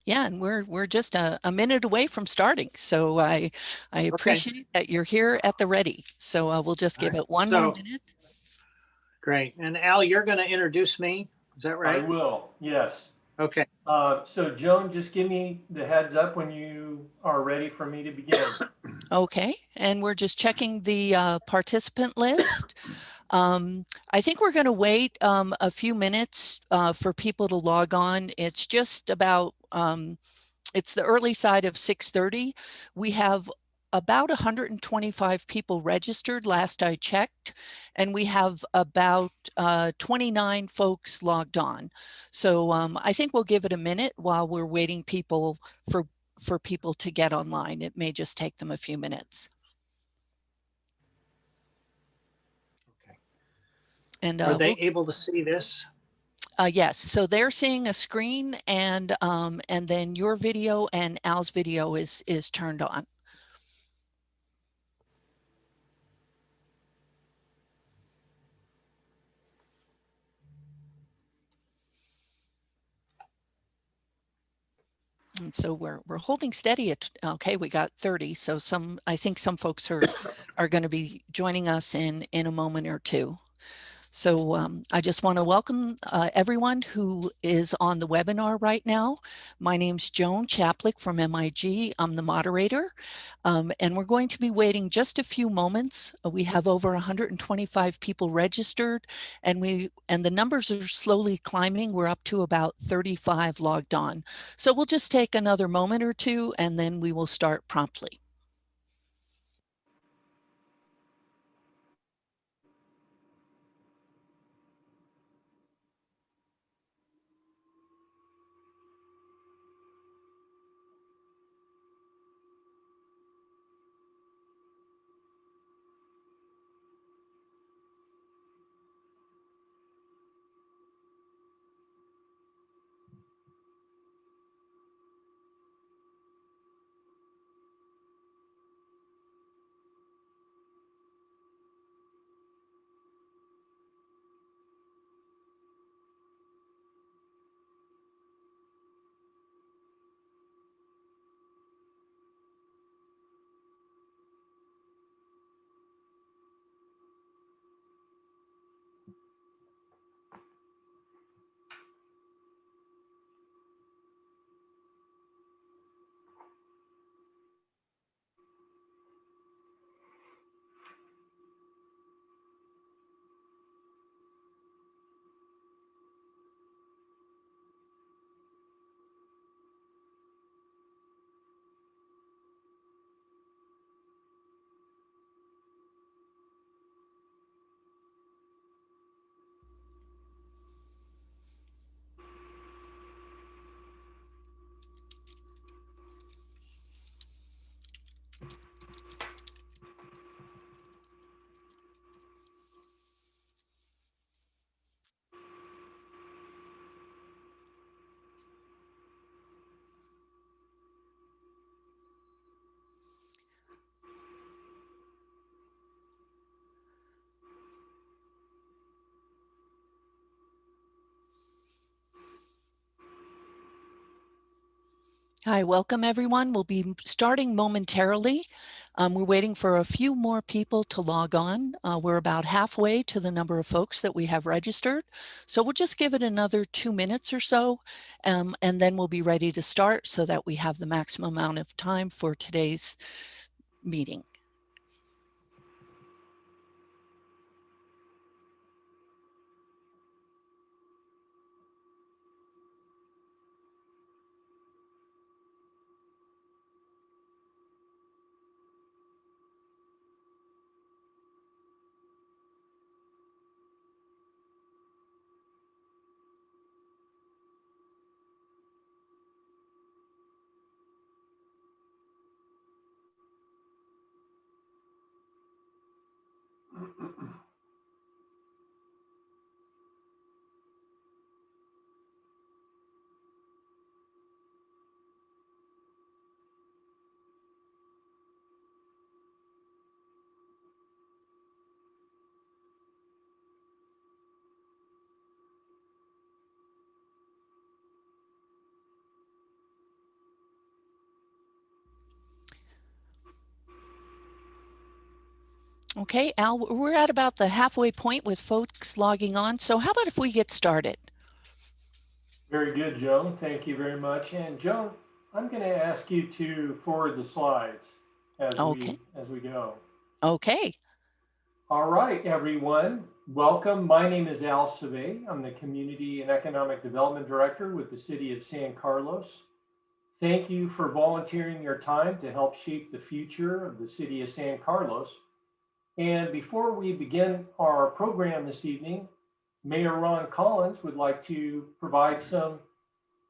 Yeah, and we're just a minute away from starting. So I Okay. appreciate that you're here at the ready. So we'll just All give right. it one more So minute. great. And Al, you're going to introduce me. Is that I right? will, yes. Okay. So Joan, just give me the heads up when you are ready for me to begin. Okay, and we're just checking the participant list. I think we're going to wait a few minutes for people to log on. It's just about, it's the early side of 6:30. We have about 125 people registered last I checked, and we have about 29 folks logged on. So I think we'll give it a minute while we're waiting for people to get online. It may just take them a few minutes. Okay. And Are they able to see this? yes, so they're seeing a screen, and then your video and Al's video is turned on. And so we're holding steady at, okay, we got 30. So I think some folks are going to be joining us in a moment or two. So I just want to welcome everyone who is on the webinar right now. My name's Joan Chaplick from MIG. I'm the moderator, and we're going to be waiting just a few moments. We have over 125 people registered, and the numbers are slowly climbing. We're up to about 35 logged on. So we'll just take another moment or two, and then we will start promptly. Hi, welcome everyone. We'll be starting momentarily. We're waiting for a few more people to log on. We're about halfway to the number of folks that we have registered. So we'll just give it another 2 minutes or so, and then we'll be ready to start so that we have the maximum amount of time for today's meeting. Okay, Al, we're at about the halfway point with folks logging on. So how about if we get started? Very good, Joan. Thank you very much. And Joan, I'm going to ask you to forward the slides as Okay. we go. Okay. All right, everyone. Welcome. My name is Al Savay. I'm the Community and Economic Development Director with the City of San Carlos. Thank you for volunteering your time to help shape the future of the City of San Carlos. And before we begin our program this evening, Mayor Ron Collins would like to provide some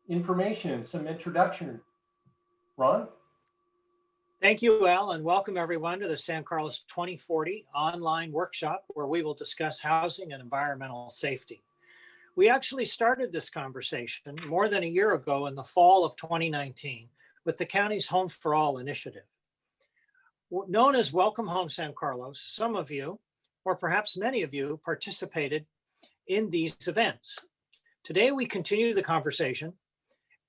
information, some introduction. Ron? Thank you, Al, and welcome everyone to the San Carlos 2040 online workshop where we will discuss housing and environmental safety. We actually started this conversation more than a year ago in the fall of 2019 with the county's Home for All initiative. Known as Welcome Home San Carlos, some of you, or perhaps many of you, participated in these events. Today, we continue the conversation,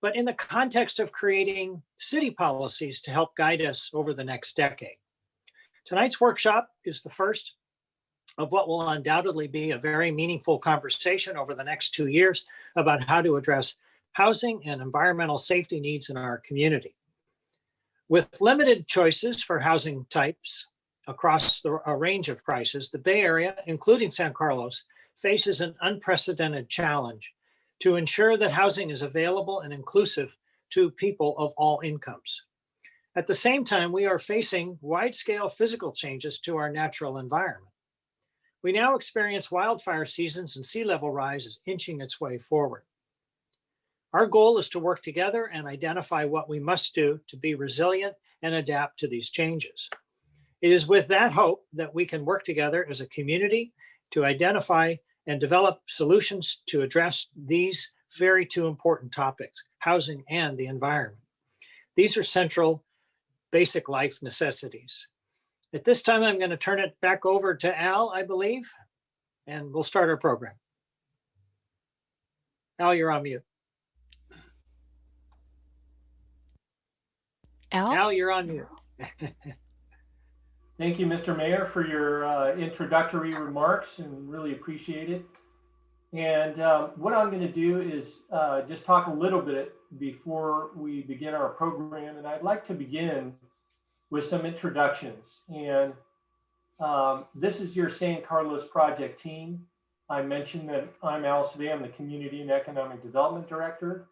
but in the context of creating city policies to help guide us over the next decade. Tonight's workshop is the first of what will undoubtedly be a very meaningful conversation over the next 2 years about how to address housing and environmental safety needs in our community. With limited choices for housing types across a range of prices, the Bay Area, including San Carlos, faces an unprecedented challenge to ensure that housing is available and inclusive to people of all incomes. At the same time, we are facing wide-scale physical changes to our natural environment. We now experience wildfire seasons and sea level rise is inching its way forward. Our goal is to work together and identify what we must do to be resilient and adapt to these changes. It is with that hope that we can work together as a community to identify and develop solutions to address these very two important topics, housing and the environment. These are central basic life necessities. At this time, I'm going to turn it back over to Al, I believe, and we'll start our program. Al, you're on mute. Al, you're on mute. Thank you, Mr. Mayor, for your introductory remarks, and really appreciate it. And what I'm going to do is just talk a little bit before we begin our program. And I'd like to begin with some introductions. And this is your San Carlos project team. I mentioned that I'm Al Savay. I'm the Community and Economic Development Director.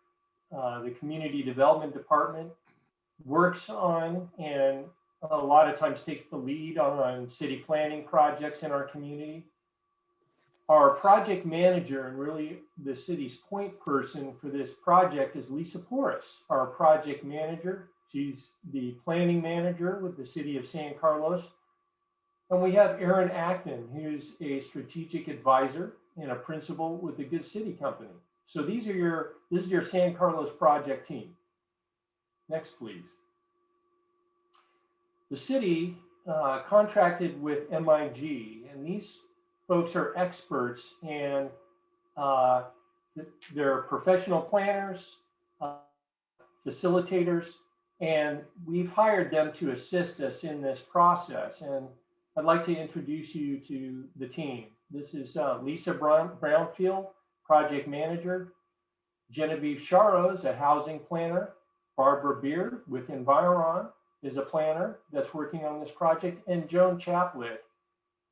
The Community Development Department works on and a lot of times takes the lead on city planning projects in our community. Our project manager and really the city's point person for this project is Lisa Porras, our project manager. She's the planning manager with the city of San Carlos. And we have Aaron Acton, who's a strategic advisor and a principal with the Good City Company. So this is your San Carlos project team. Next, please. The city contracted with MIG, and these folks are experts and they're professional planners, facilitators, and we've hired them to assist us in this process. And I'd like to introduce you to the team. This is Lisa Brownfield, project manager, Genevieve Charos, a housing planner, Barbara Beard with Environ is a planner that's working on this project, and Joan Chaplet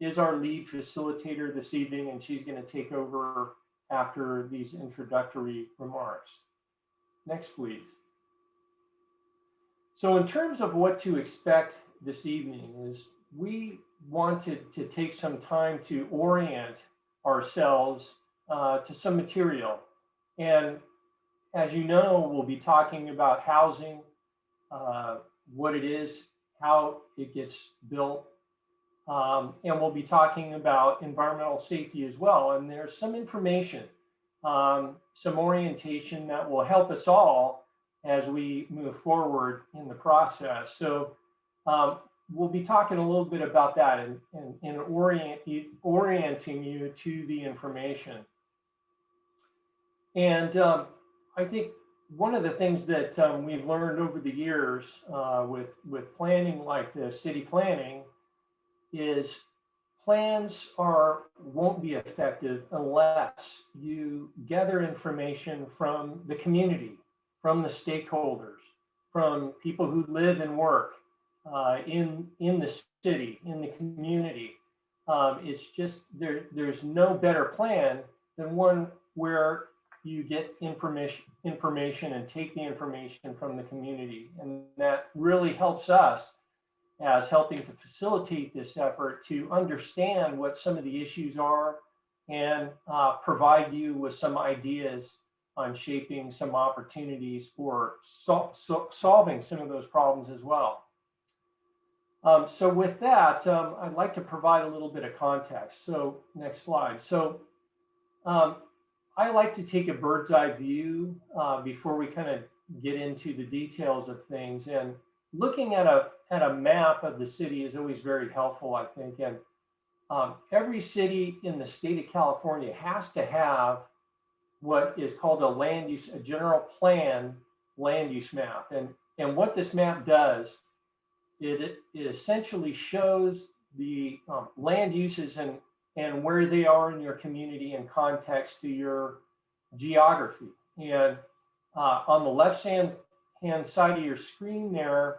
is our lead facilitator this evening, and she's going to take over after these introductory remarks. Next, please. So in terms of what to expect this evening is we wanted to take some time to orient ourselves to some material. And as you know, we'll be talking about housing, what it is, how it gets built, and we'll be talking about environmental safety as well. And there's some information, some orientation that will help us all as we move forward in the process. So we'll be talking a little bit about that and orienting you to the information. And I think one of the things that we've learned over the years with planning like this, city planning, is plans won't be effective unless you gather information from the community, from the stakeholders, from people who live and work in the city, in the community. It's just there's no better plan than one where you get information and take the information from the community, and that really helps us as helping to facilitate this effort to understand what some of the issues are and provide you with some ideas on shaping some opportunities for solving some of those problems as well. So with that, I'd like to provide a little bit of context. So next slide. So I like to take a bird's eye view before we kind of get into the details of things. And looking at a map of the city is always very helpful, I think. And every city in the state of California has to have what is called a general plan land use map. And what this map does, it essentially shows the land uses and where they are in your community in context to your geography. And on the left-hand side of your screen there,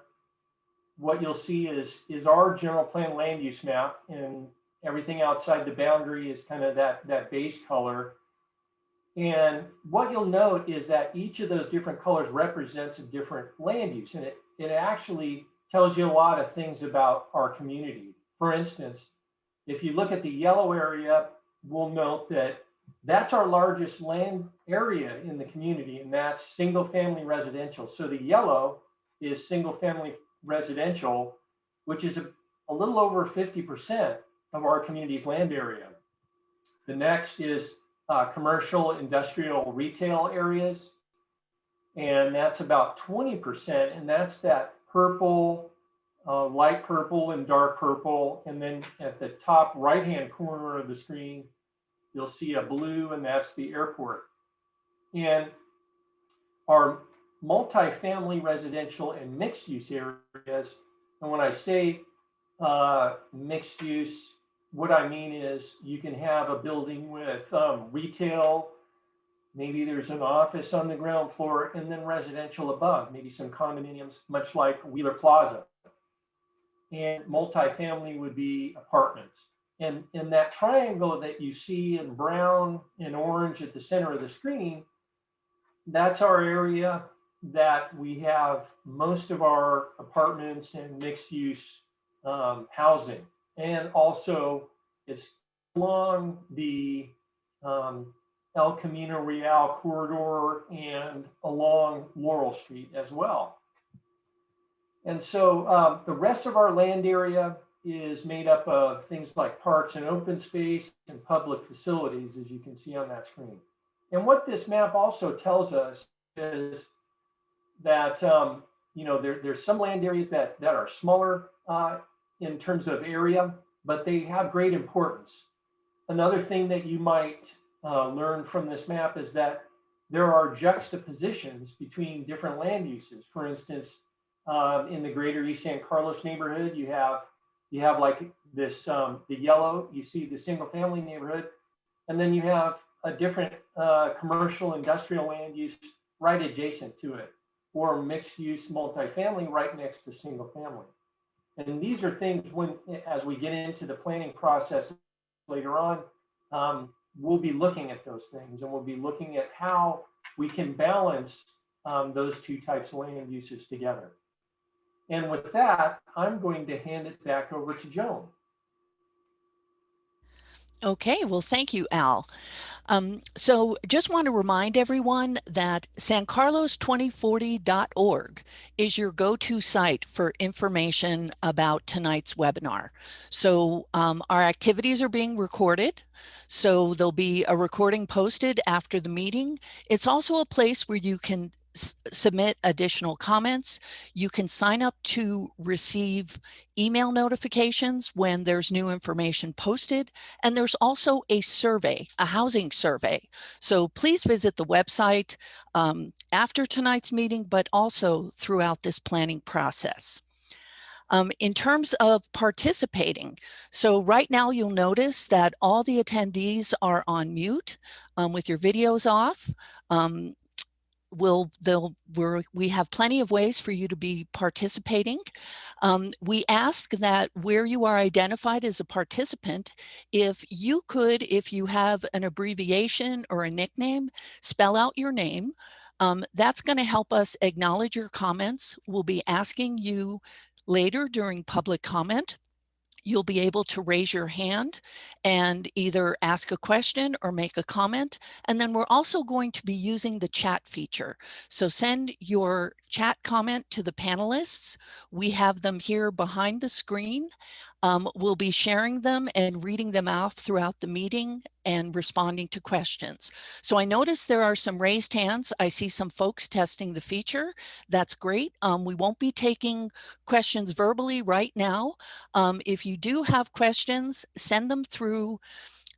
what you'll see is our general plan land use map, and everything outside the boundary is kind of that base color. And what you'll note is that each of those different colors represents a different land use, and it actually tells you a lot of things about our community. For instance, if you look at the yellow area, we'll note that that's our largest land area in the community, and that's single family residential. So the yellow is single family residential, which is a little over 50% of our community's land area. The next is commercial, industrial, retail areas, and that's about 20%, and that's that purple, light purple and dark purple. And then at the top right-hand corner of the screen, you'll see a blue, and that's the airport. And our multifamily residential and mixed use areas, and when I say mixed use, what I mean is you can have a building with retail, maybe there's an office on the ground floor, and then residential above, maybe some condominiums, much like Wheeler Plaza. And multifamily would be apartments. And that triangle that you see in brown and orange at the center of the screen, that's our area that we have most of our apartments and mixed use housing. And also it's along the El Camino Real corridor and along Laurel Street as well. And so the rest of our land area is made up of things like parks and open space and public facilities, as you can see on that screen. And what this map also tells us is that there's some land areas that are smaller in terms of area, but they have great importance. Another thing that you might learn from this map is that there are juxtapositions between different land uses. For instance, in the greater East San Carlos neighborhood, you have like this, the yellow, you see the single family neighborhood, and then you have a different commercial industrial land use right adjacent to it, or mixed use multifamily right next to single family. And these are things as we get into the planning process later on, we'll be looking at those things, and we'll be looking at how we can balance those two types of land uses together. And with that, I'm going to hand it back over to Joan. Okay, well, thank you, Al. So just want to remind everyone that sancarlos2040.org is your go-to site for information about tonight's webinar. So our activities are being recorded, so there'll be a recording posted after the meeting. It's also a place where you can submit additional comments. You can sign up to receive email notifications when there's new information posted. And there's also a survey, a housing survey. So please visit the website after tonight's meeting, but also throughout this planning process. In terms of participating, so right now you'll notice that all the attendees are on mute with your videos off. We have plenty of ways for you to be participating. We ask that where you are identified as a participant, if you have an abbreviation or a nickname, spell out your name. That's going to help us acknowledge your comments. We'll be asking you later during public comment. You'll be able to raise your hand and either ask a question or make a comment. And then we're also going to be using the chat feature. So send your chat comment to the panelists. We have them here behind the screen. We'll be sharing them and reading them out throughout the meeting and responding to questions. So I noticed there are some raised hands. I see some folks testing the feature. That's great. We won't be taking questions verbally right now. If you do have questions, send them through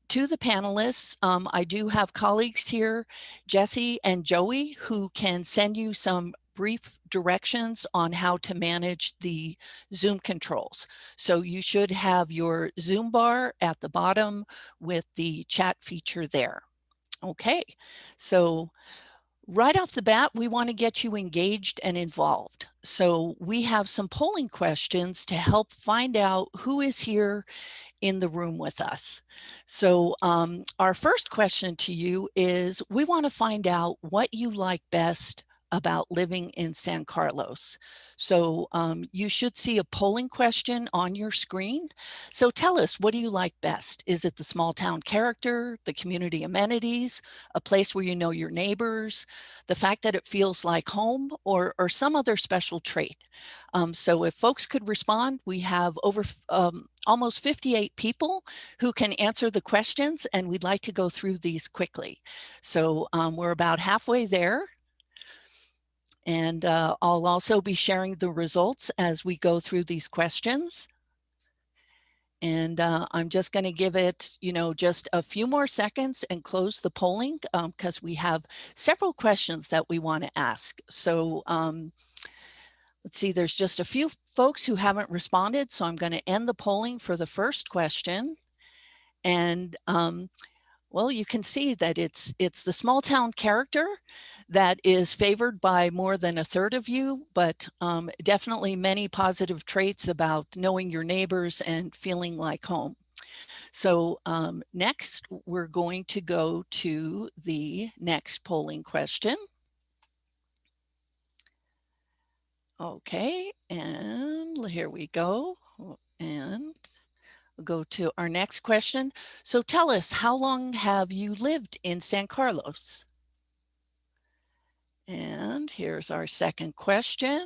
to the panelists. I do have colleagues here, Jesse and Joey, who can send you some brief directions on how to manage the Zoom controls. So you should have your Zoom bar at the bottom with the chat feature there. Okay, so right off the bat, we want to get you engaged and involved. So we have some polling questions to help find out who is here in the room with us. So our first question to you is, we want to find out what you like best about living in San Carlos. So you should see a polling question on your screen. So tell us, what do you like best? Is it the small town character, the community amenities, a place where you know your neighbors, the fact that it feels like home, or some other special trait? So if folks could respond, we have over almost 58 people who can answer the questions, and we'd like to go through these quickly. So we're about halfway there. And I'll also be sharing the results as we go through these questions. And I'm just going to give it, just a few more seconds and close the polling because we have several questions that we want to ask. So let's see, there's just a few folks who haven't responded. So I'm going to end the polling for the first question. And well, you can see that it's the small town character that is favored by more than a third of you, but definitely many positive traits about knowing your neighbors and feeling like home. So next, we're going to go to the next polling question. Okay, and here we go. And we'll go to our next question. So tell us, how long have you lived in San Carlos? And here's our second question.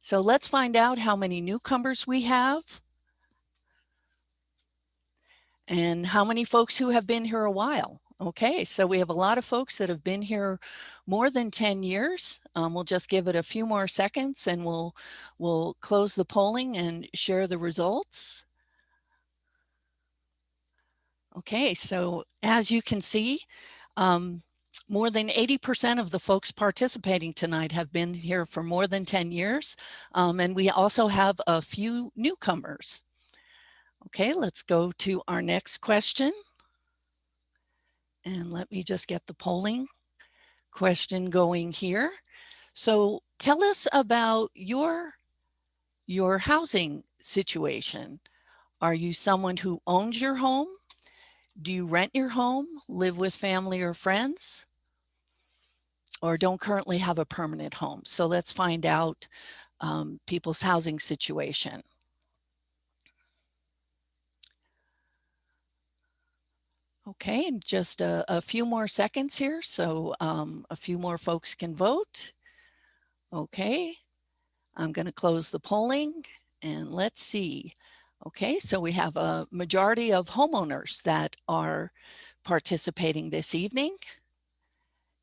So let's find out how many newcomers we have and how many folks who have been here a while. Okay, so we have a lot of folks that have been here more than 10 years. We'll just give it a few more seconds and we'll close the polling and share the results. Okay, so as you can see, more than 80% of the folks participating tonight have been here for more than 10 years. And we also have a few newcomers. Okay, let's go to our next question. And let me just get the polling question going here. So tell us about your housing situation. Are you someone who owns your home? Do you rent your home, live with family or friends, or don't currently have a permanent home? So let's find out people's housing situation. Okay, and just a few more seconds here, so a few more folks can vote. Okay, I'm going to close the polling and let's see. Okay, so we have a majority of homeowners that are participating this evening.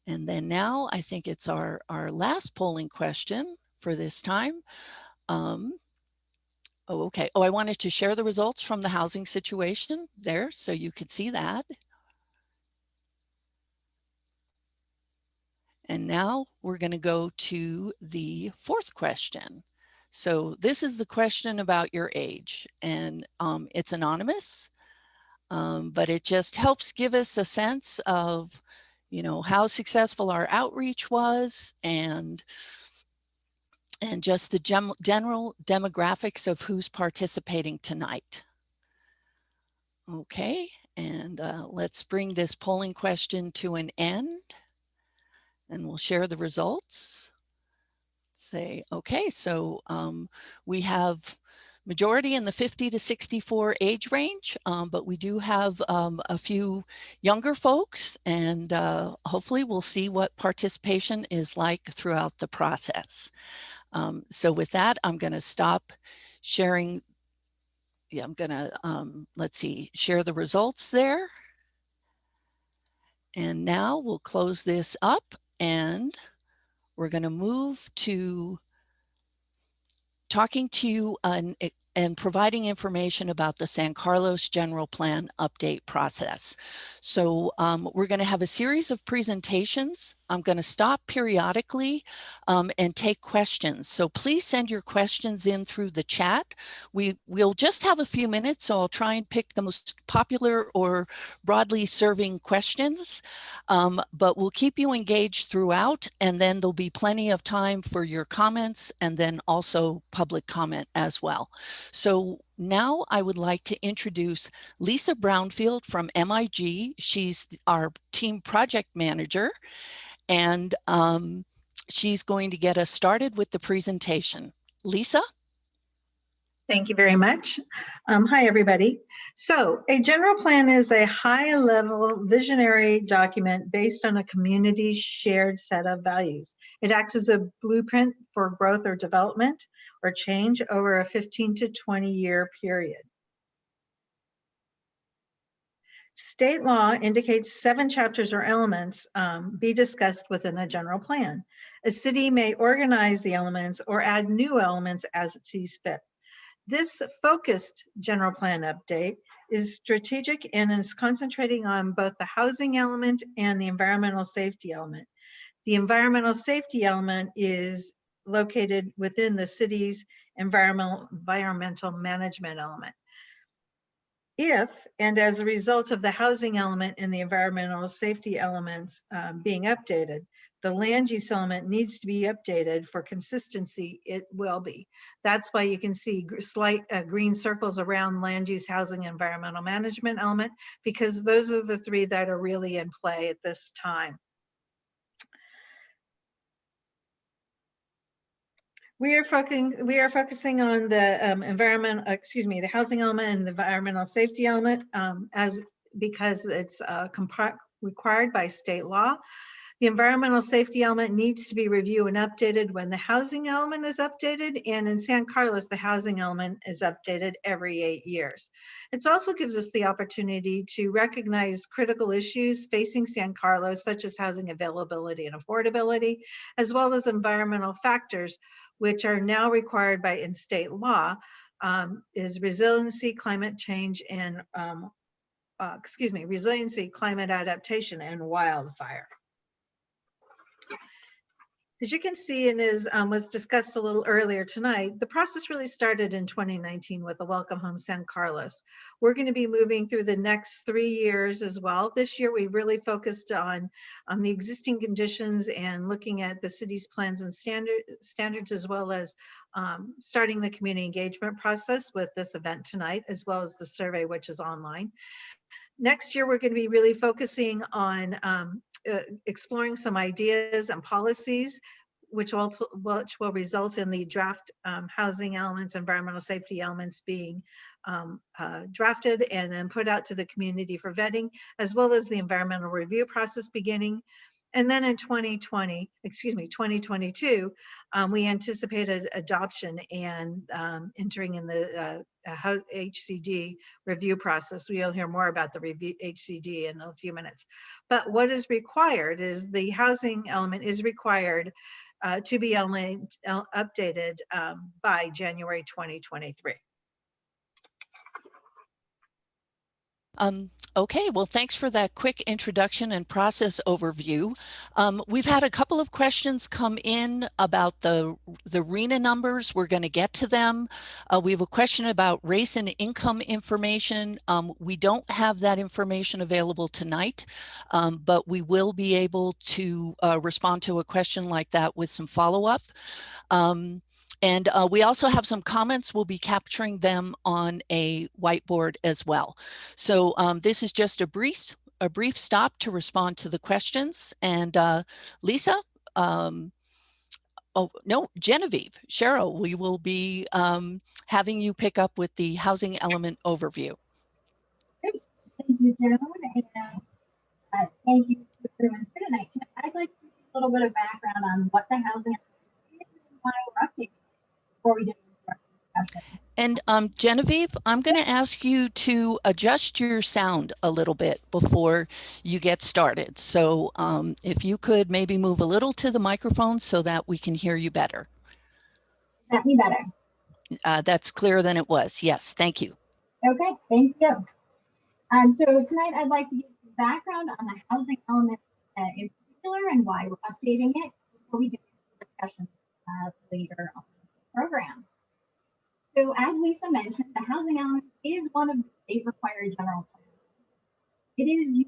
And then now I think it's our last polling question for this time. Okay. Oh, I wanted to share the results from the housing situation there so you could see that. And now we're going to go to the fourth question. So this is the question about your age, and it's anonymous, but it just helps give us a sense of, you know, how successful our outreach was, and just the general demographics of who's participating tonight. Okay, and let's bring this polling question to an end, and we'll share the results. Say, okay, so we have majority in the 50 to 64 age range, but we do have a few younger folks, and hopefully we'll see what participation is like throughout the process. So with that, I'm going to stop sharing. Yeah, I'm going to, let's see, share the results there. And now we'll close this up, and we're going to move to talking to you and providing information about the San Carlos General Plan update process. So we're going to have a series of presentations. I'm going to stop periodically and take questions. So please send your questions in through the chat. We'll just have a few minutes, so I'll try and pick the most popular or broadly serving questions, but we'll keep you engaged throughout, and then there'll be plenty of time for your comments and then also public comment as well. So now I would like to introduce Lisa Brownfield from MIG. She's our team project manager, and she's going to get us started with the presentation. Lisa? Thank you very much. Hi, everybody. So a general plan is a high-level visionary document based on a community's shared set of values. It acts as a blueprint for growth or development or change over a 15 to 20-year period. State law indicates 7 chapters or elements be discussed within a general plan. A city may organize the elements or add new elements as it sees fit. This focused general plan update is strategic and is concentrating on both the housing element and the environmental safety element. The environmental safety element is located within the city's environmental management element. If, and as a result of the housing element and the environmental safety elements being updated, the land use element needs to be updated for consistency, it will be. That's why you can see slight green circles around land use, housing, environmental management element, because those are the 3 that are really in play at this time. We are focusing on the the housing element and the environmental safety element because it's required by state law. The environmental safety element needs to be reviewed and updated when the housing element is updated, and in San Carlos, the housing element is updated every 8 years. It also gives us the opportunity to recognize critical issues facing San Carlos, such as housing availability and affordability, as well as environmental factors, which are now required by in state law, is resiliency, climate change, and resiliency, climate adaptation, and wildfire. As you can see, and as was discussed a little earlier tonight, the process really started in 2019 with the Welcome Home San Carlos. We're going to be moving through the next 3 years as well. This year, we really focused on the existing conditions and looking at the city's plans and standards, as well as starting the community engagement process with this event tonight, as well as the survey, which is online. Next year, we're going to be really focusing on exploring some ideas and policies, which will result in the draft housing elements, environmental safety elements being drafted and then put out to the community for vetting, as well as the environmental review process beginning. And then in 2022, we anticipated adoption and entering in the HCD review process. We'll hear more about the HCD in a few minutes. But what is required is the housing element is required to be updated by January 2023. Okay, well, thanks for that quick introduction and process overview. We've had a couple of questions come in about the RENA numbers. We're going to get to them. We have a question about race and income information. We don't have that information available tonight, but we will be able to respond to a question like that with some follow-up. And we also have some comments. We'll be capturing them on a whiteboard as well. So this is just a brief stop to respond to the questions. And Lisa, oh no, Genevieve, Cheryl, we will be having you pick up with the housing element overview. Great. Thank you, Joan, and thank you to everyone for tonight. I'd like to give a little bit of background on what the housing element is and why we're updating it before we get into our discussion. And Genevieve, I'm going to ask you to adjust your sound a little bit before you get started. So if you could maybe move a little to the microphone so that we can hear you better. Is that me better? That's clearer than it was. Yes, thank you. Okay, thank you. So tonight I'd like to give some background on the housing element in particular and why we're updating it before we do discussions later on the program. So as Lisa mentioned, the housing element is one of the state required general plans. It is unique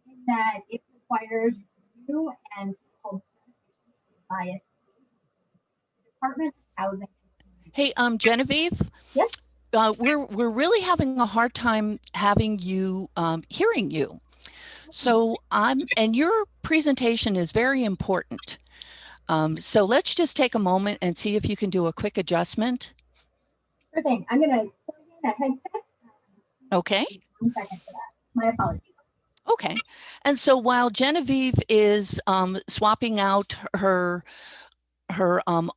in that it requires review and so-called certification by a state Department of Housing. Hey, Genevieve. Yes. We're really having a hard time having you hearing you. So and your presentation is very important. So let's just take a moment and see if you can do a quick adjustment. Sure thing. I'm going to plug in a headset. Okay. 1 second for that. My apologies. Okay. And so while Genevieve is swapping out her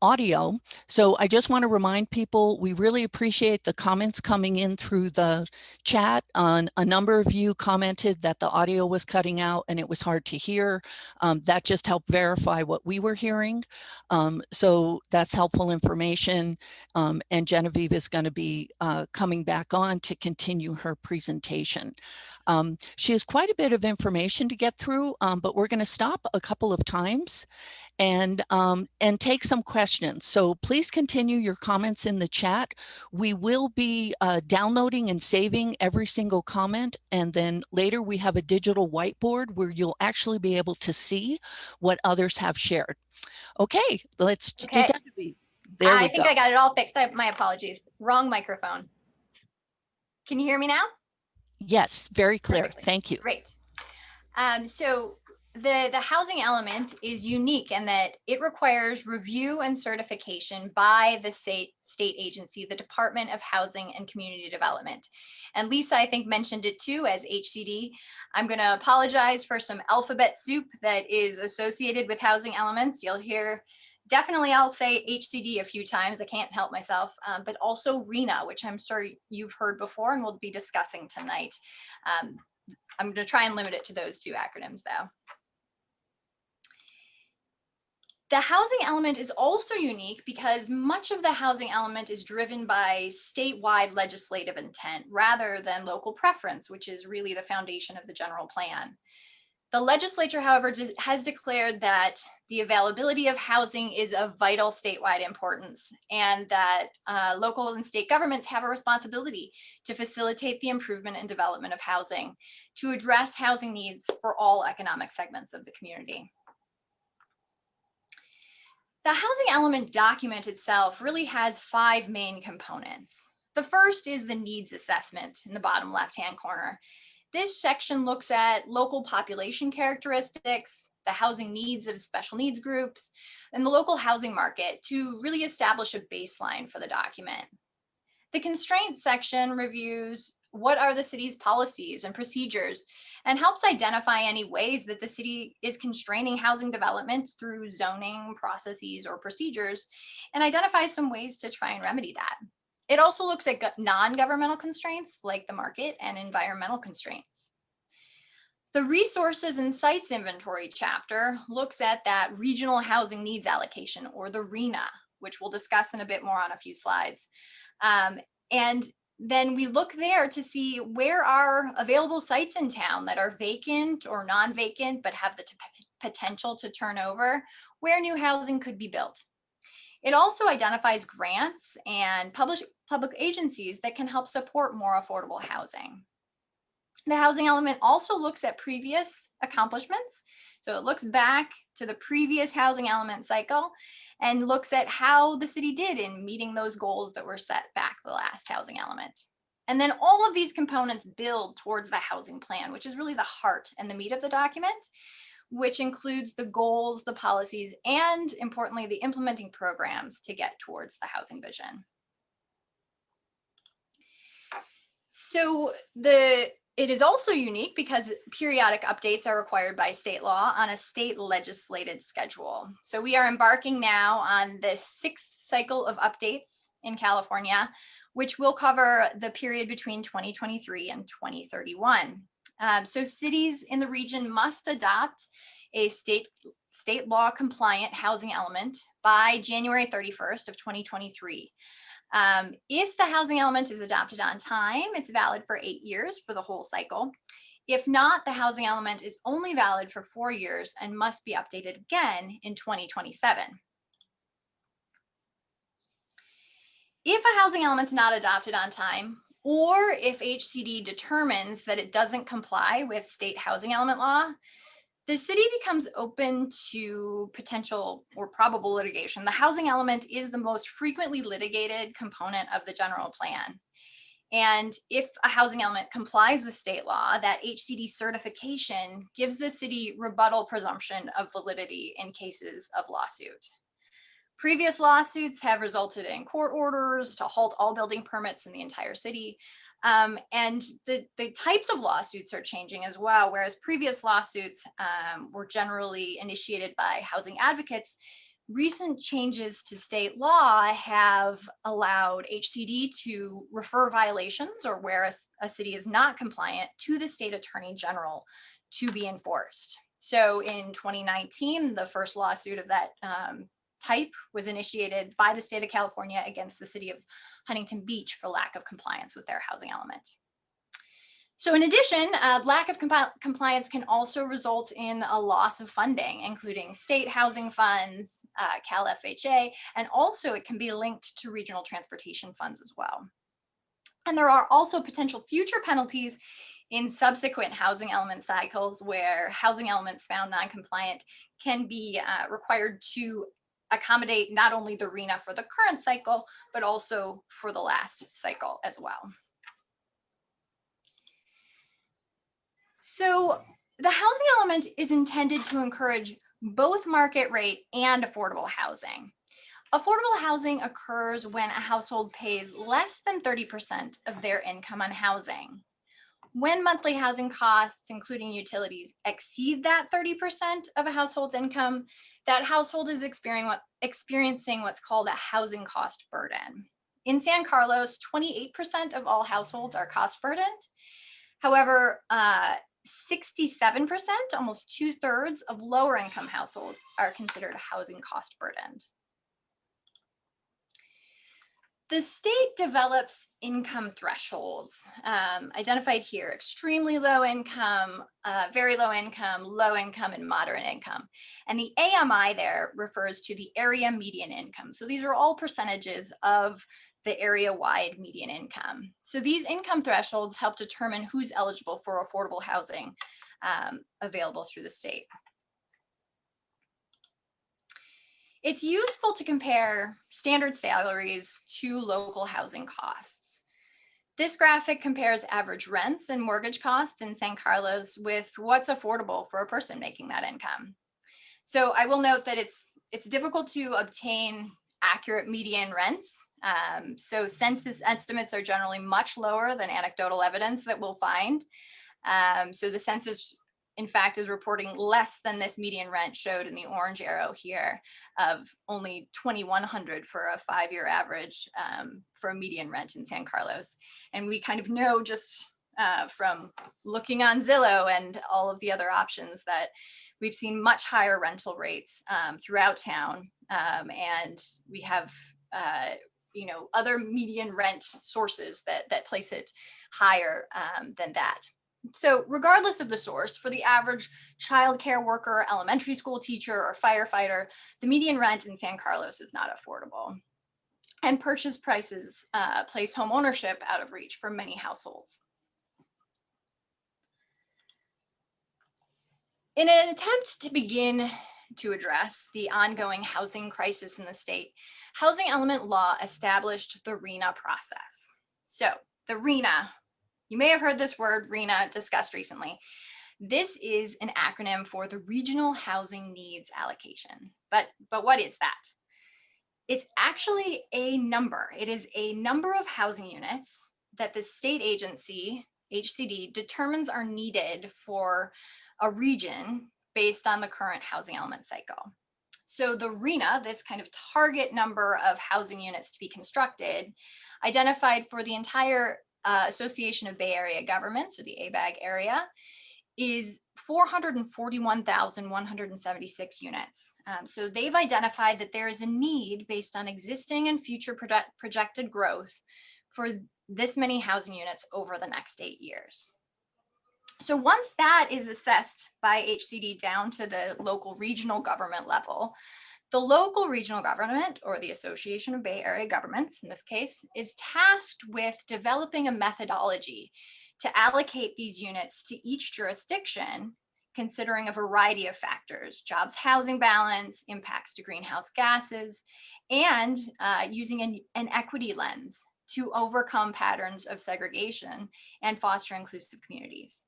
audio. So I just want to remind people, we really appreciate the comments coming in through the chat. A number of you commented that the audio was cutting out and it was hard to hear. That just helped verify what we were hearing. So that's helpful information. And Genevieve is going to be coming back on to continue her presentation. She has quite a bit of information to get through, but we're going to stop a couple of times and take some questions. So please continue your comments in the chat. We will be downloading and saving every single comment. And then later we have a digital whiteboard where you'll actually be able to see what others have shared. Okay, let's do that. There I think I got it all fixed. My apologies. Wrong microphone. Can you hear me now? Yes, very clear. Perfectly. Thank you. Great. So the housing element is unique in that it requires review and certification by the state agency, the Department of Housing and Community Development. And Lisa, I think, mentioned it too as HCD. I'm going to apologize for some alphabet soup that is associated with housing elements. You'll hear, definitely I'll say HCD a few times. I can't help myself, but also RENA, which I'm sure you've heard before and we'll be discussing tonight. I'm going to try and limit it to those two acronyms though. The housing element is also unique because much of the housing element is driven by statewide legislative intent rather than local preference, which is really the foundation of the general plan. The legislature, however, has declared that the availability of housing is of vital statewide importance and that local and state governments have a responsibility to facilitate the improvement and development of housing to address housing needs for all economic segments of the community. The housing element document itself really has 5 main components. The first is the needs assessment in the bottom left-hand corner. This section looks at local population characteristics, the housing needs of special needs groups, and the local housing market to really establish a baseline for the document. The constraints section reviews what are the city's policies and procedures and helps identify any ways that the city is constraining housing development through zoning processes or procedures and identifies some ways to try and remedy that. It also looks at non-governmental constraints like the market and environmental constraints. The resources and sites inventory chapter looks at that regional housing needs allocation, or the RENA, which we'll discuss in a bit more on a few slides. And then we look there to see where are available sites in town that are vacant or non-vacant, but have the potential to turn over, where new housing could be built. It also identifies grants and public agencies that can help support more affordable housing. The housing element also looks at previous accomplishments. So it looks back to the previous housing element cycle and looks at how the city did in meeting those goals that were set back the last housing element. And then all of these components build towards the housing plan, which is really the heart and the meat of the document, which includes the goals, the policies, and importantly, the implementing programs to get towards the housing vision. So it is also unique because periodic updates are required by state law on a state legislated schedule. So we are embarking now on the 6th cycle of updates in California, which will cover the period between 2023 and 2031. So cities in the region must adopt a state law compliant housing element by January 31st of 2023. If the housing element is adopted on time, it's valid for 8 years for the whole cycle. If not, the housing element is only valid for 4 years and must be updated again in 2027. If a housing element is not adopted on time, or if HCD determines that it doesn't comply with state housing element law, the city becomes open to potential or probable litigation. The housing element is the most frequently litigated component of the general plan. And if a housing element complies with state law, that HCD certification gives the city rebuttal presumption of validity in cases of lawsuit. Previous lawsuits have resulted in court orders to halt all building permits in the entire city. And the types of lawsuits are changing as well, whereas previous lawsuits were generally initiated by housing advocates. Recent changes to state law have allowed HCD to refer violations or where a city is not compliant to the state attorney general to be enforced. So in 2019, the first lawsuit of that type was initiated by the state of California against the city of Huntington Beach for lack of compliance with their housing element. So in addition, lack of compliance can also result in a loss of funding, including state housing funds, Cal FHA, and also it can be linked to regional transportation funds as well. And there are also potential future penalties in subsequent housing element cycles where housing elements found non-compliant can be required to accommodate not only the RHNA for the current cycle, but also for the last cycle as well. So the housing element is intended to encourage both market rate and affordable housing. Affordable housing occurs when a household pays less than 30% of their income on housing. When monthly housing costs, including utilities, exceed that 30% of a household's income, that household is experiencing what's called a housing cost burden. In San Carlos, 28% of all households are cost burdened. However, 67%, almost 2/3 of lower income households are considered housing cost burdened. The state develops income thresholds identified here: extremely low income, very low income, and moderate income. And the AMI there refers to the area median income. So these are all percentages of the area-wide median income. So these income thresholds help determine who's eligible for affordable housing available through the state. It's useful to compare standard salaries to local housing costs. This graphic compares average rents and mortgage costs in San Carlos with what's affordable for a person making that income. So I will note that it's difficult to obtain accurate median rents. So census estimates are generally much lower than anecdotal evidence that we'll find. So the census, in fact, is reporting less than this median rent showed in the orange arrow here of only $2,100 for a 5-year average for a median rent in San Carlos. And we kind of know just from looking on Zillow and all of the other options that we've seen much higher rental rates throughout town. And we have other median rent sources that place it higher than that. So regardless of the source, for the average childcare worker, elementary school teacher, or firefighter, the median rent in San Carlos is not affordable. And purchase prices place home ownership out of reach for many households. In an attempt to begin to address the ongoing housing crisis in the state, housing element law established the RHNA process. So the RHNA, you may have heard this word RHNA discussed recently. This is an acronym for the Regional Housing Needs Allocation. But what is that? It's actually a number. It is a number of housing units that the state agency, HCD, determines are needed for a region based on the current housing element cycle. So the RHNA, this kind of target number of housing units to be constructed, identified for the entire Association of Bay Area Governments, so the ABAG area, is 441,176 units. So they've identified that there is a need based on existing and future projected growth for this many housing units over the next 8 years. So once that is assessed by HCD down to the local regional government level, the local regional government, or the Association of Bay Area Governments in this case, is tasked with developing a methodology to allocate these units to each jurisdiction, considering a variety of factors: jobs, housing balance, impacts to greenhouse gases, and using an equity lens to overcome patterns of segregation and foster inclusive communities.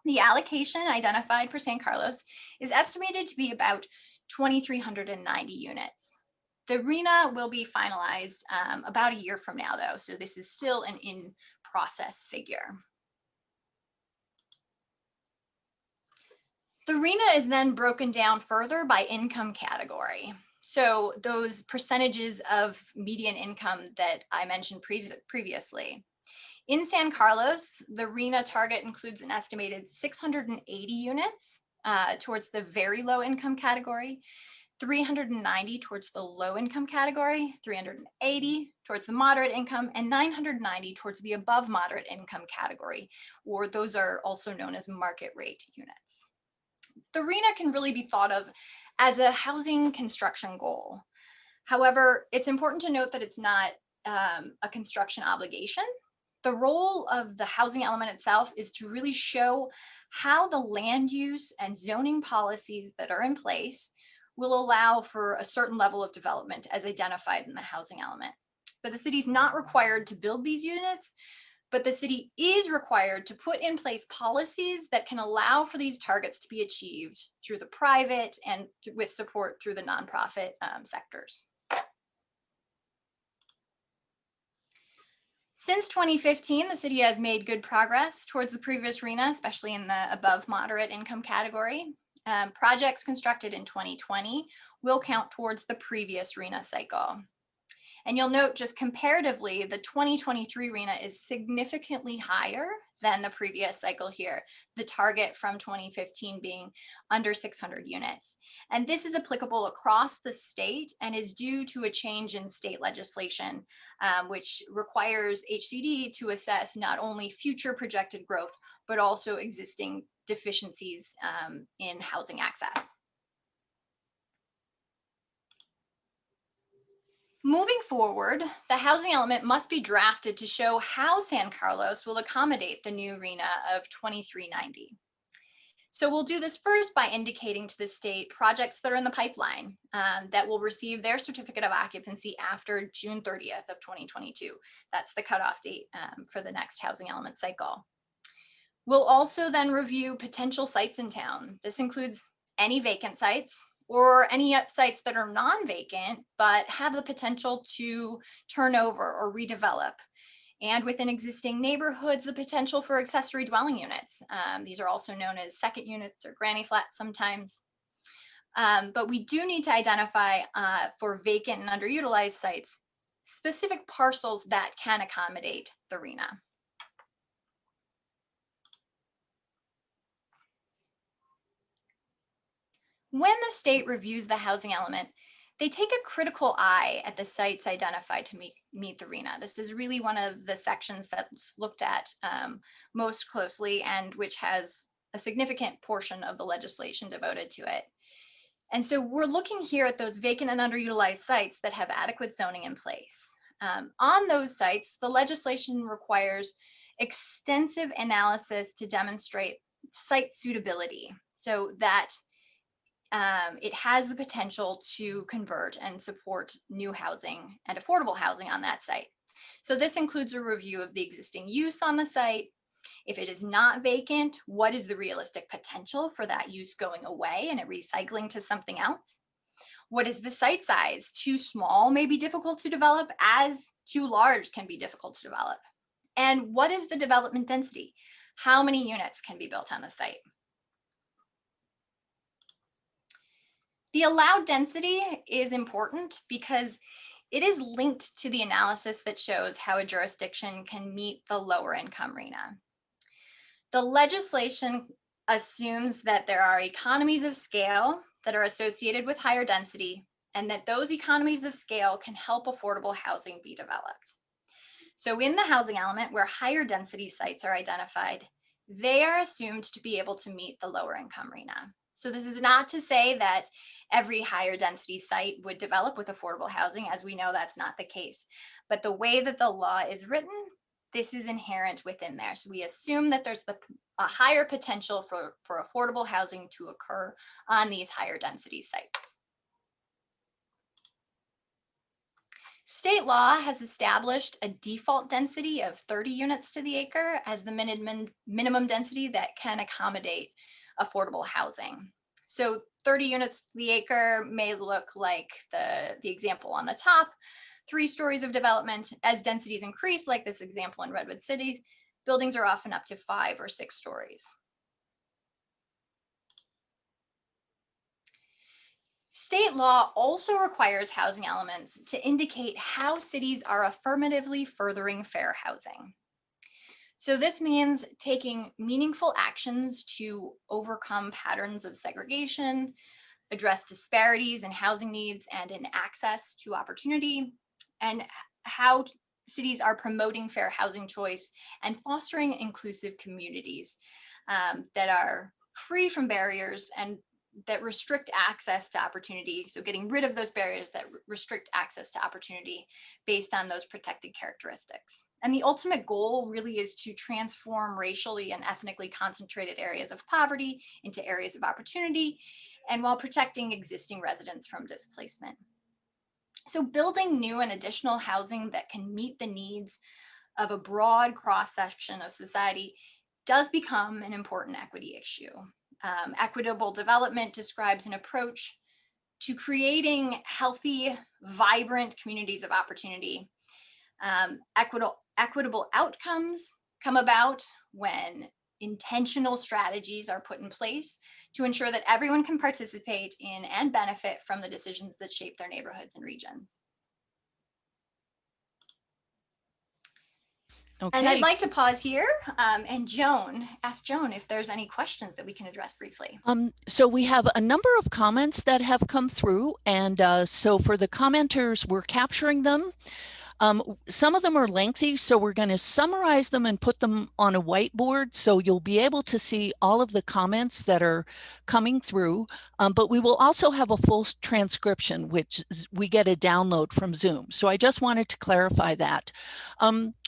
The allocation identified for San Carlos is estimated to be about 2,390 units. The RHNA will be finalized about a year from now, though, so this is still an in-process figure. The RHNA is then broken down further by income category. So those percentages of median income that I mentioned previously. In San Carlos, the RHNA target includes an estimated 680 units towards the very low income category, 390 towards the low income category, 380 towards the moderate income, and 990 towards the above moderate income category, or those are also known as market rate units. The RHNA can really be thought of as a housing construction goal. However, it's important to note that it's not a construction obligation. The role of the housing element itself is to really show how the land use and zoning policies that are in place will allow for a certain level of development as identified in the housing element. But the city's not required to build these units, but the city is required to put in place policies that can allow for these targets to be achieved through the private and with support through the nonprofit sectors. Since 2015, the city has made good progress towards the previous RHNA, especially in the above moderate income category. Projects constructed in 2020 will count towards the previous RHNA cycle. And you'll note just comparatively, the 2023 RHNA is significantly higher than the previous cycle here, the target from 2015 being under 600 units. And this is applicable across the state and is due to a change in state legislation, which requires HCD to assess not only future projected growth, but also existing deficiencies in housing access. Moving forward, the housing element must be drafted to show how San Carlos will accommodate the new RHNA of 2390. So we'll do this first by indicating to the state projects that are in the pipeline that will receive their certificate of occupancy after June 30th of 2022. That's the cutoff date for the next housing element cycle. We'll also then review potential sites in town. This includes any vacant sites, or any sites that are non-vacant, but have the potential to turn over or redevelop. And within existing neighborhoods, the potential for accessory dwelling units. These are also known as second units or granny flats sometimes. But we do need to identify for vacant and underutilized sites, specific parcels that can accommodate the RHNA. When the state reviews the housing element, they take a critical eye at the sites identified to meet the RHNA. This is really one of the sections that's looked at most closely and which has a significant portion of the legislation devoted to it. And so we're looking here at those vacant and underutilized sites that have adequate zoning in place. On those sites, the legislation requires extensive analysis to demonstrate site suitability so that it has the potential to convert and support new housing and affordable housing on that site. So this includes a review of the existing use on the site. If it is not vacant, what is the realistic potential for that use going away and it recycling to something else? What is the site size? Too small may be difficult to develop, as too large can be difficult to develop. And what is the development density? How many units can be built on the site? The allowed density is important because it is linked to the analysis that shows how a jurisdiction can meet the lower income RHNA. The legislation assumes that there are economies of scale that are associated with higher density and that those economies of scale can help affordable housing be developed. So in the housing element where higher density sites are identified, they are assumed to be able to meet the lower income RHNA. So this is not to say that every higher density site would develop with affordable housing, as we know that's not the case. But the way that the law is written, this is inherent within there. So we assume that there's a higher potential for affordable housing to occur on these higher density sites. State law has established a default density of 30 units to the acre as the minimum density that can accommodate affordable housing. So 30 units to the acre may look like the example on the top, 3 stories of development. As densities increase, like this example in Redwood City, buildings are often up to 5 or 6 stories. State law also requires housing elements to indicate how cities are affirmatively furthering fair housing. So this means taking meaningful actions to overcome patterns of segregation, address disparities in housing needs and in access to opportunity, and how cities are promoting fair housing choice and fostering inclusive communities that are free from barriers and that restrict access to opportunity. So getting rid of those barriers that restrict access to opportunity based on those protected characteristics. And the ultimate goal really is to transform racially and ethnically concentrated areas of poverty into areas of opportunity, and while protecting existing residents from displacement. So building new and additional housing that can meet the needs of a broad cross-section of society does become an important equity issue. Equitable development describes an approach to creating healthy, vibrant communities of opportunity. Equitable outcomes come about when intentional strategies are put in place to ensure that everyone can participate in and benefit from the decisions that shape their neighborhoods and regions. Okay. And I'd like to pause here and ask Joan if there's any questions that we can address briefly. So we have a number of comments that have come through, and so for the commenters, we're capturing them. Some of them are lengthy, so we're going to summarize them and put them on a whiteboard so you'll be able to see all of the comments that are coming through, but we will also have a full transcription, which we get a download from Zoom. So I just wanted to clarify that.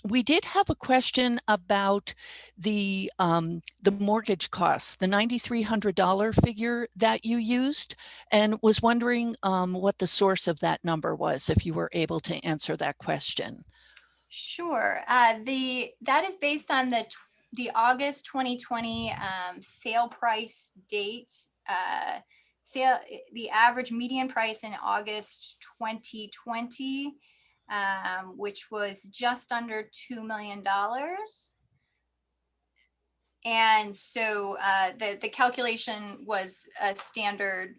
We did have a question about the mortgage costs, the $9,300 figure that you used, and was wondering what the source of that number was, if you were able to answer that question. Sure. That is based on the August 2020 sale price date. The average median price in August 2020, which was just under $2 million. And so the calculation was a standard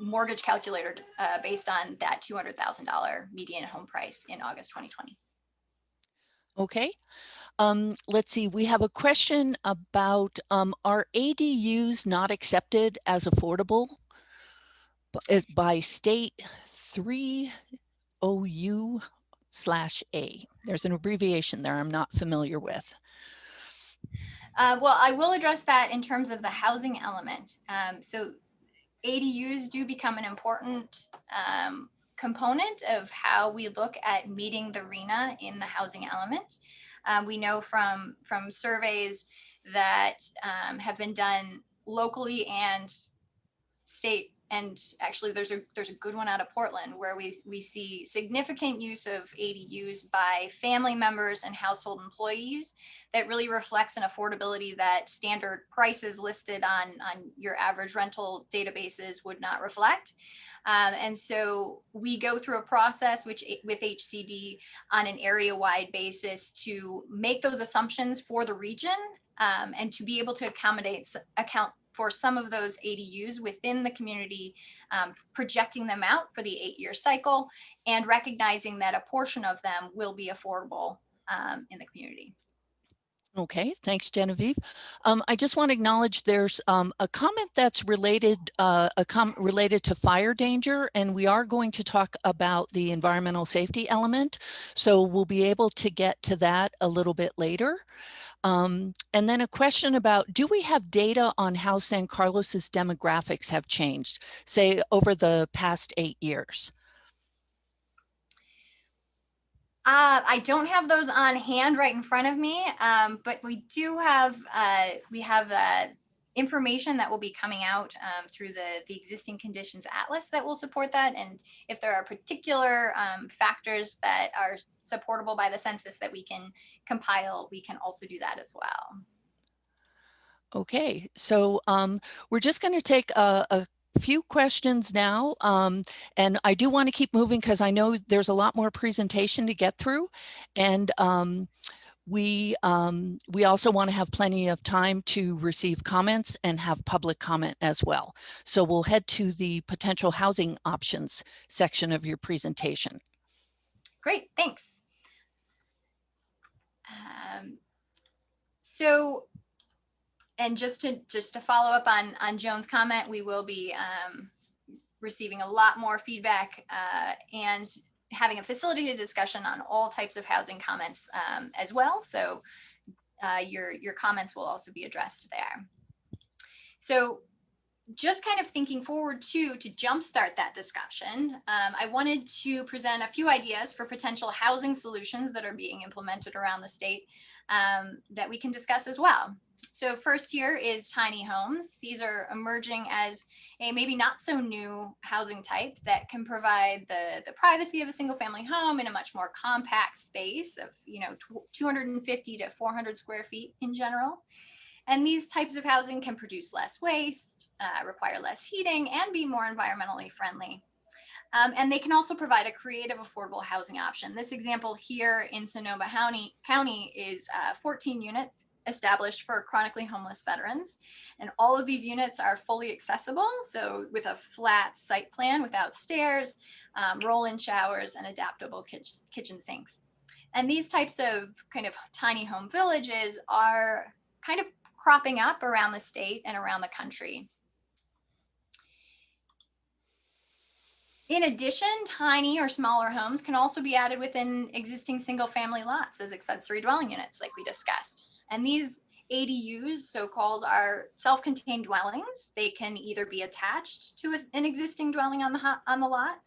mortgage calculator based on that $200,000 median home price in August 2020. Okay. Let's see, we have a question about, are ADUs not accepted as affordable? is by state 3OU/A. There's an abbreviation there I'm not familiar with. Well, I will address that in terms of the housing element. So ADUs do become an important component of how we look at meeting the RHNA in the housing element. We know from surveys that have been done locally and state, and actually there's a good one out of Portland where we see significant use of ADUs by family members and household employees that really reflects an affordability that standard prices listed on your average rental databases would not reflect. And so we go through a process with HCD on an area-wide basis to make those assumptions for the region, and to be able to account for some of those ADUs within the community, projecting them out for the 8-year cycle and recognizing that a portion of them will be affordable in the community. Okay, thanks, Genevieve. I just want to acknowledge there's a comment that's related, related to fire danger, and we are going to talk about the environmental safety element. So we'll be able to get to that a little bit later. And then a question about, do we have data on how San Carlos's demographics have changed, say, over the past 8 years? I don't have those on hand right in front of me, but we do have information that will be coming out through the existing conditions atlas that will support that. And if there are particular factors that are supportable by the census that we can compile, we can also do that as well. Okay, so we're just going to take a few questions now, and I do want to keep moving because I know there's a lot more presentation to get through, and we also want to have plenty of time to receive comments and have public comment as well. So we'll head to the potential housing options section of your presentation. Great, thanks. So, and just to follow up on Joan's comment, we will be receiving a lot more feedback and having a facilitated discussion on all types of housing comments as well. So your comments will also be addressed there. So just kind of thinking forward to jumpstart that discussion, I wanted to present a few ideas for potential housing solutions that are being implemented around the state that we can discuss as well. So first here is tiny homes. These are emerging as a maybe not so new housing type that can provide the privacy of a single family home in a much more compact space of 250 to 400 square feet in general. And these types of housing can produce less waste, require less heating, and be more environmentally friendly. And they can also provide a creative, affordable housing option. This example here in Sonoma County is 14 units established for chronically homeless veterans. And all of these units are fully accessible, so with a flat site plan without stairs, roll-in showers, and adaptable kitchen sinks. And these types of kind of tiny home villages are kind of cropping up around the state and around the country. In addition, tiny or smaller homes can also be added within existing single family lots as accessory dwelling units like we discussed. And these ADUs, so-called, are self-contained dwellings. They can either be attached to an existing dwelling on the lot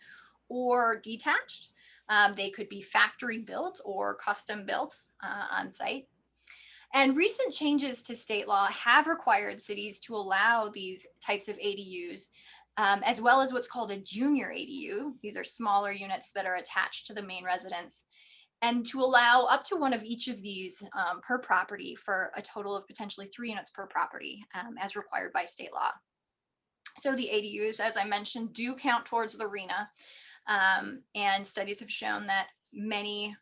or detached. They could be factory built or custom built on site. And recent changes to state law have required cities to allow these types of ADUs, as well as what's called a junior ADU. These are smaller units that are attached to the main residence, and to allow up to one of each of these per property for a total of potentially 3 units per property, as required by state law. So the ADUs, as I mentioned, do count towards the RHNA, and studies have shown that many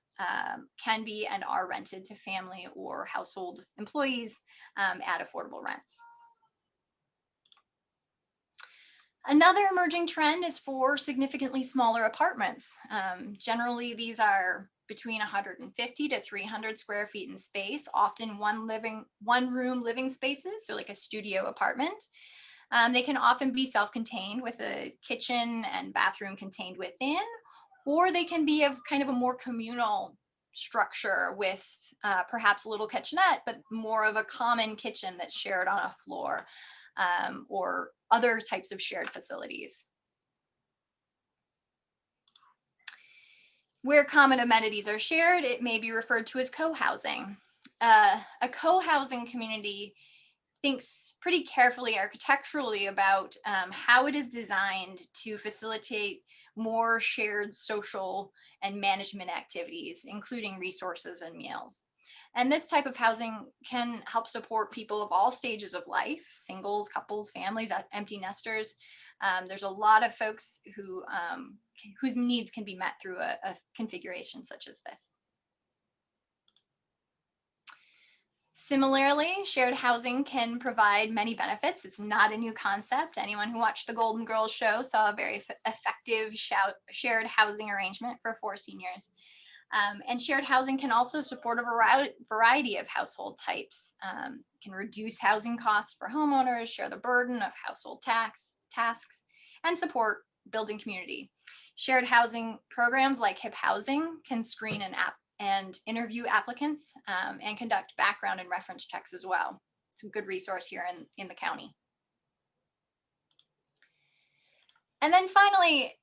can be and are rented to family or household employees at affordable rents. Another emerging trend is for significantly smaller apartments. Generally, these are between 150 to 300 square feet in space, often one room living spaces, so like a studio apartment. They can often be self-contained with a kitchen and bathroom contained within, or they can be of kind of a more communal structure with perhaps a little kitchenette, but more of a common kitchen that's shared on a floor, or other types of shared facilities. Where common amenities are shared, it may be referred to as co-housing. A co-housing community thinks pretty carefully architecturally about how it is designed to facilitate more shared social and management activities, including resources and meals. And this type of housing can help support people of all stages of life, singles, couples, families, empty nesters. There's a lot of folks whose needs can be met through a configuration such as this. Similarly, shared housing can provide many benefits. It's not a new concept. Anyone who watched the Golden Girls show saw a very effective shared housing arrangement for 4 seniors. And shared housing can also support a variety of household types. Can reduce housing costs for homeowners, share the burden of household tasks, and support building community. Shared housing programs like HIP Housing can screen and interview applicants, and conduct background and reference checks as well. It's a good resource here in the county. And then finally,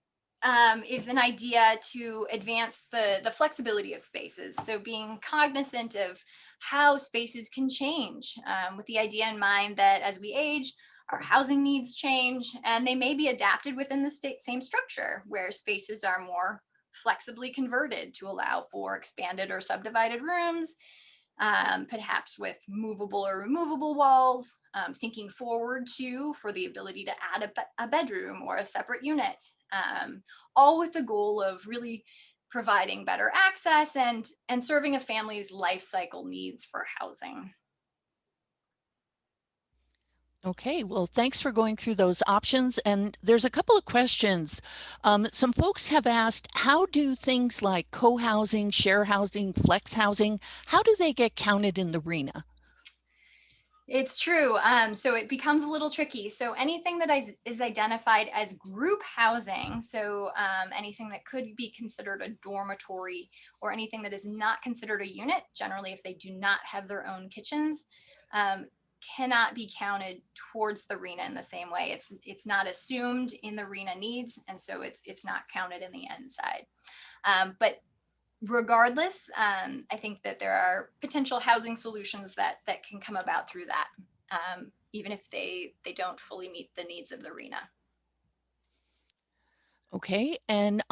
is an idea to advance the flexibility of spaces. So being cognizant of how spaces can change, with the idea in mind that as we age, our housing needs change, and they may be adapted within the same structure, where spaces are more flexibly converted to allow for expanded or subdivided rooms, perhaps with movable or removable walls, thinking forward to for the ability to add a bedroom or a separate unit, all with the goal of really providing better access and serving a family's life cycle needs for housing. Okay, well, thanks for going through those options. And there's a couple of questions. Some folks have asked, how do things like co-housing, share housing, flex housing, how do they get counted in the RHNA? It's true. So it becomes a little tricky. So anything that is identified as group housing, so anything that could be considered a dormitory or anything that is not considered a unit, generally if they do not have their own kitchens, cannot be counted towards the RHNA in the same way. It's not assumed in the RHNA needs, and so it's not counted in the end side. But regardless, I think that there are potential housing solutions that can come about through that, even if they don't fully meet the needs of the RHNA. Okay, and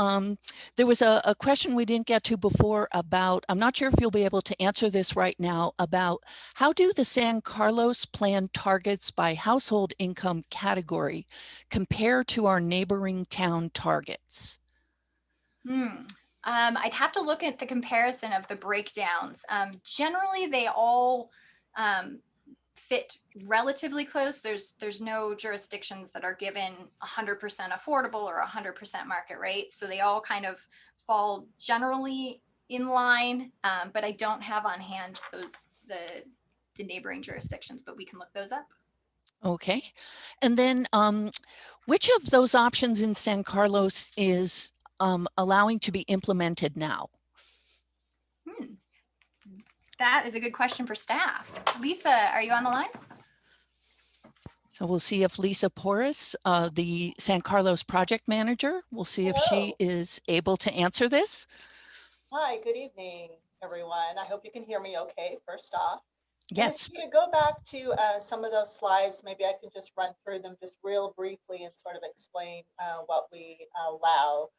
there was a question we didn't get to before about, I'm not sure if you'll be able to answer this right now, about how do the San Carlos plan targets by household income category compare to our neighboring town targets? I'd have to look at the comparison of the breakdowns. Generally, they all fit relatively close. There's no jurisdictions that are given 100% affordable or 100% market rate. So they all kind of fall generally in line, but I don't have on hand the neighboring jurisdictions, but we can look those up. Okay, and then which of those options in San Carlos is allowing to be implemented now? That is a good question for staff. Lisa, are you on the line? So we'll see if Lisa Porras, the San Carlos project manager, we'll see if she is able to answer this. Hi, good evening, everyone. I hope you can hear me okay, first off. Yes. And if you go back to some of those slides, maybe I can just run through them just real briefly and sort of explain what we allow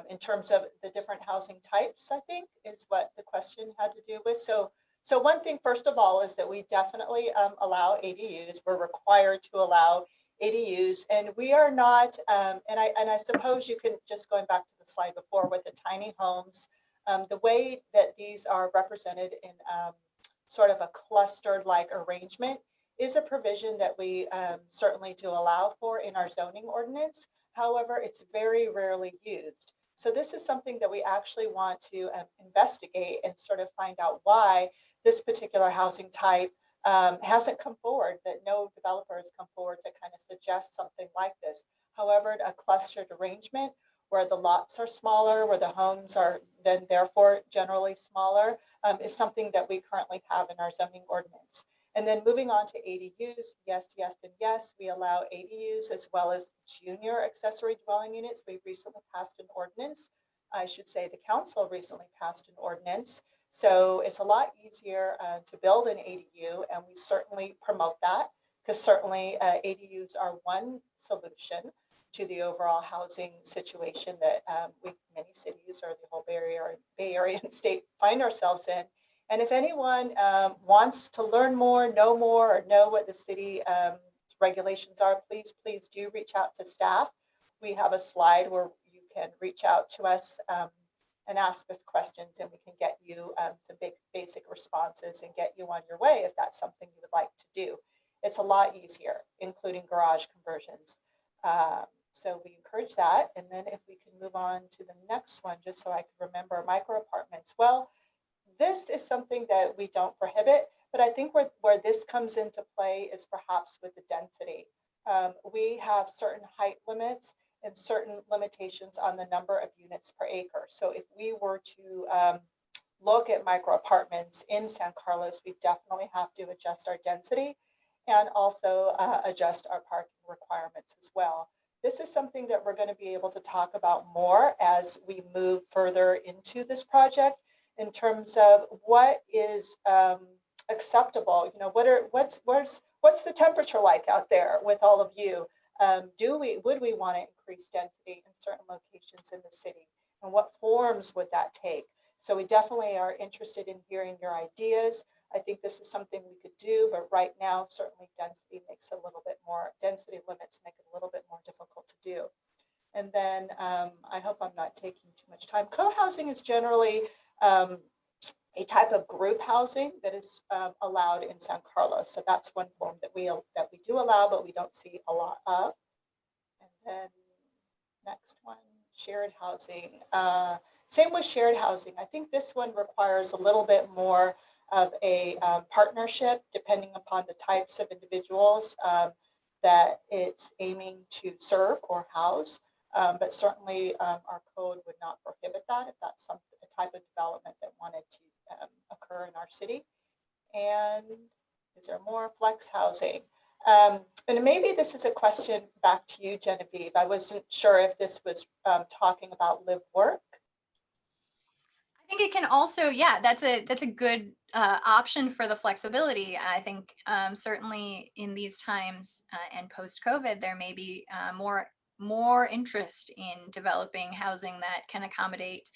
in terms of the different housing types, I think, is what the question had to do with. So one thing, first of all, is that we definitely allow ADUs. We're required to allow ADUs, and we are not, and I suppose you can, just going back to the slide before with the tiny homes, the way that these are represented in sort of a clustered like arrangement is a provision that we certainly do allow for in our zoning ordinance. However, it's very rarely used. So this is something that we actually want to investigate and sort of find out why this particular housing type hasn't come forward, that no developer has come forward to kind of suggest something like this. However, a clustered arrangement where the lots are smaller, where the homes are then therefore generally smaller, is something that we currently have in our zoning ordinance. And then moving on to ADUs, yes, yes, and yes, we allow ADUs as well as junior accessory dwelling units. We recently passed an ordinance. I should say the council recently passed an ordinance. So it's a lot easier to build an ADU, and we certainly promote that, because certainly ADUs are one solution to the overall housing situation that many cities or the whole Bay Area and state find ourselves in. And if anyone wants to learn more, know more, or know what the city regulations are, please do reach out to staff. We have a slide where you can reach out to us and ask us questions, and we can get you some basic responses and get you on your way if that's something you would like to do. It's a lot easier, including garage conversions. So we encourage that. And then if we can move on to the next one, just so I can remember, micro apartments. Well, this is something that we don't prohibit, but I think where this comes into play is perhaps with the density. We have certain height limits and certain limitations on the number of units per acre. So if we were to look at micro apartments in San Carlos, we definitely have to adjust our density and also adjust our parking requirements as well. This is something that we're going to be able to talk about more as we move further into this project, in terms of what is acceptable. You know, what's the temperature like out there with all of you? Would we want to increase density in certain locations in the city, and what forms would that take? So we definitely are interested in hearing your ideas. I think this is something we could do, but right now, certainly density limits make it a little bit more difficult to do. And then I hope I'm not taking too much time. Co-housing is generally a type of group housing that is allowed in San Carlos. So that's one form that we do allow, but we don't see a lot of. And then next one, shared housing. Same with shared housing. I think this one requires a little bit more of a partnership, depending upon the types of individuals that it's aiming to serve or house. But certainly our code would not prohibit that if that's a type of development that wanted to occur in our city. And is there more? Flex housing. And maybe this is a question back to you, Genevieve. I wasn't sure if this was talking about live work. I think it can also, yeah, that's a good option for the flexibility. I think certainly in these times and post-COVID, there may be more interest in developing housing that can accommodate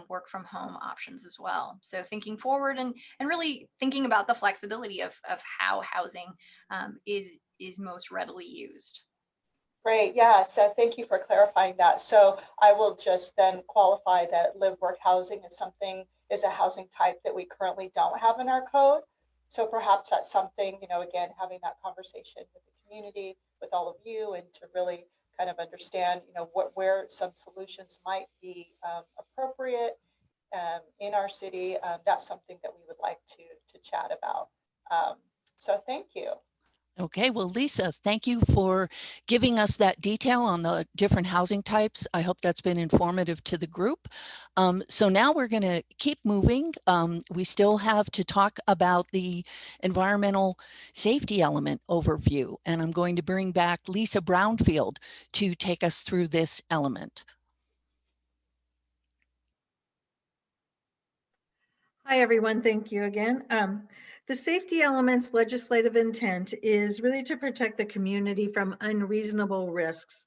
work from home options as well. So thinking forward and really thinking about the flexibility of how housing is most readily used. Great, yeah, so thank you for clarifying that. So I will just then qualify that live work housing is a housing type that we currently don't have in our code. So perhaps that's something, you know, again, having that conversation with the community, with all of you, and to really kind of understand, you know, where some solutions might be appropriate in our city. That's something that we would like to chat about. So thank you. Okay, well, Lisa, thank you for giving us that detail on the different housing types. I hope that's been informative to the group. So now we're going to keep moving. We still have to talk about the environmental safety element overview, and I'm going to bring back Lisa Brownfield to take us through this element. Hi, everyone. Thank you again. The safety elements legislative intent is really to protect the community from unreasonable risks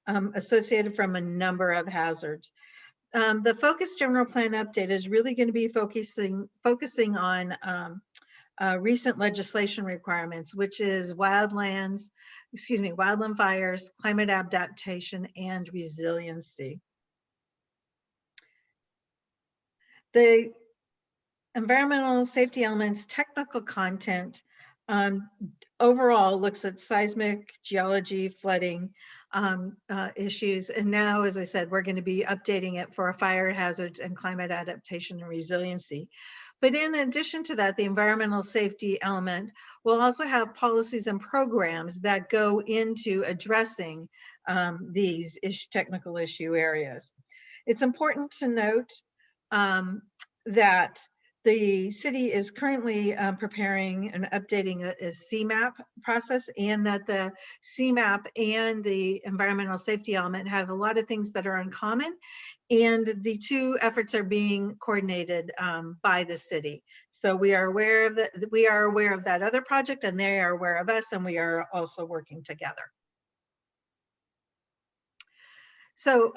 associated from a number of hazards. The focus general plan update is really going to be focusing on recent legislation requirements, which is wildland fires, climate adaptation, and resiliency. The environmental safety elements technical content overall looks at seismic, geology, flooding issues. And now, as I said, we're going to be updating it for fire hazards and climate adaptation and resiliency. But in addition to that, the environmental safety element will also have policies and programs that go into addressing these technical issue areas. It's important to note that the city is currently preparing and updating a CMAP process, and that the CMAP and the environmental safety element have a lot of things that are in common, and the two efforts are being coordinated by the city. So we are aware of that. We are aware of that other project, and they are aware of us, and we are also working together. So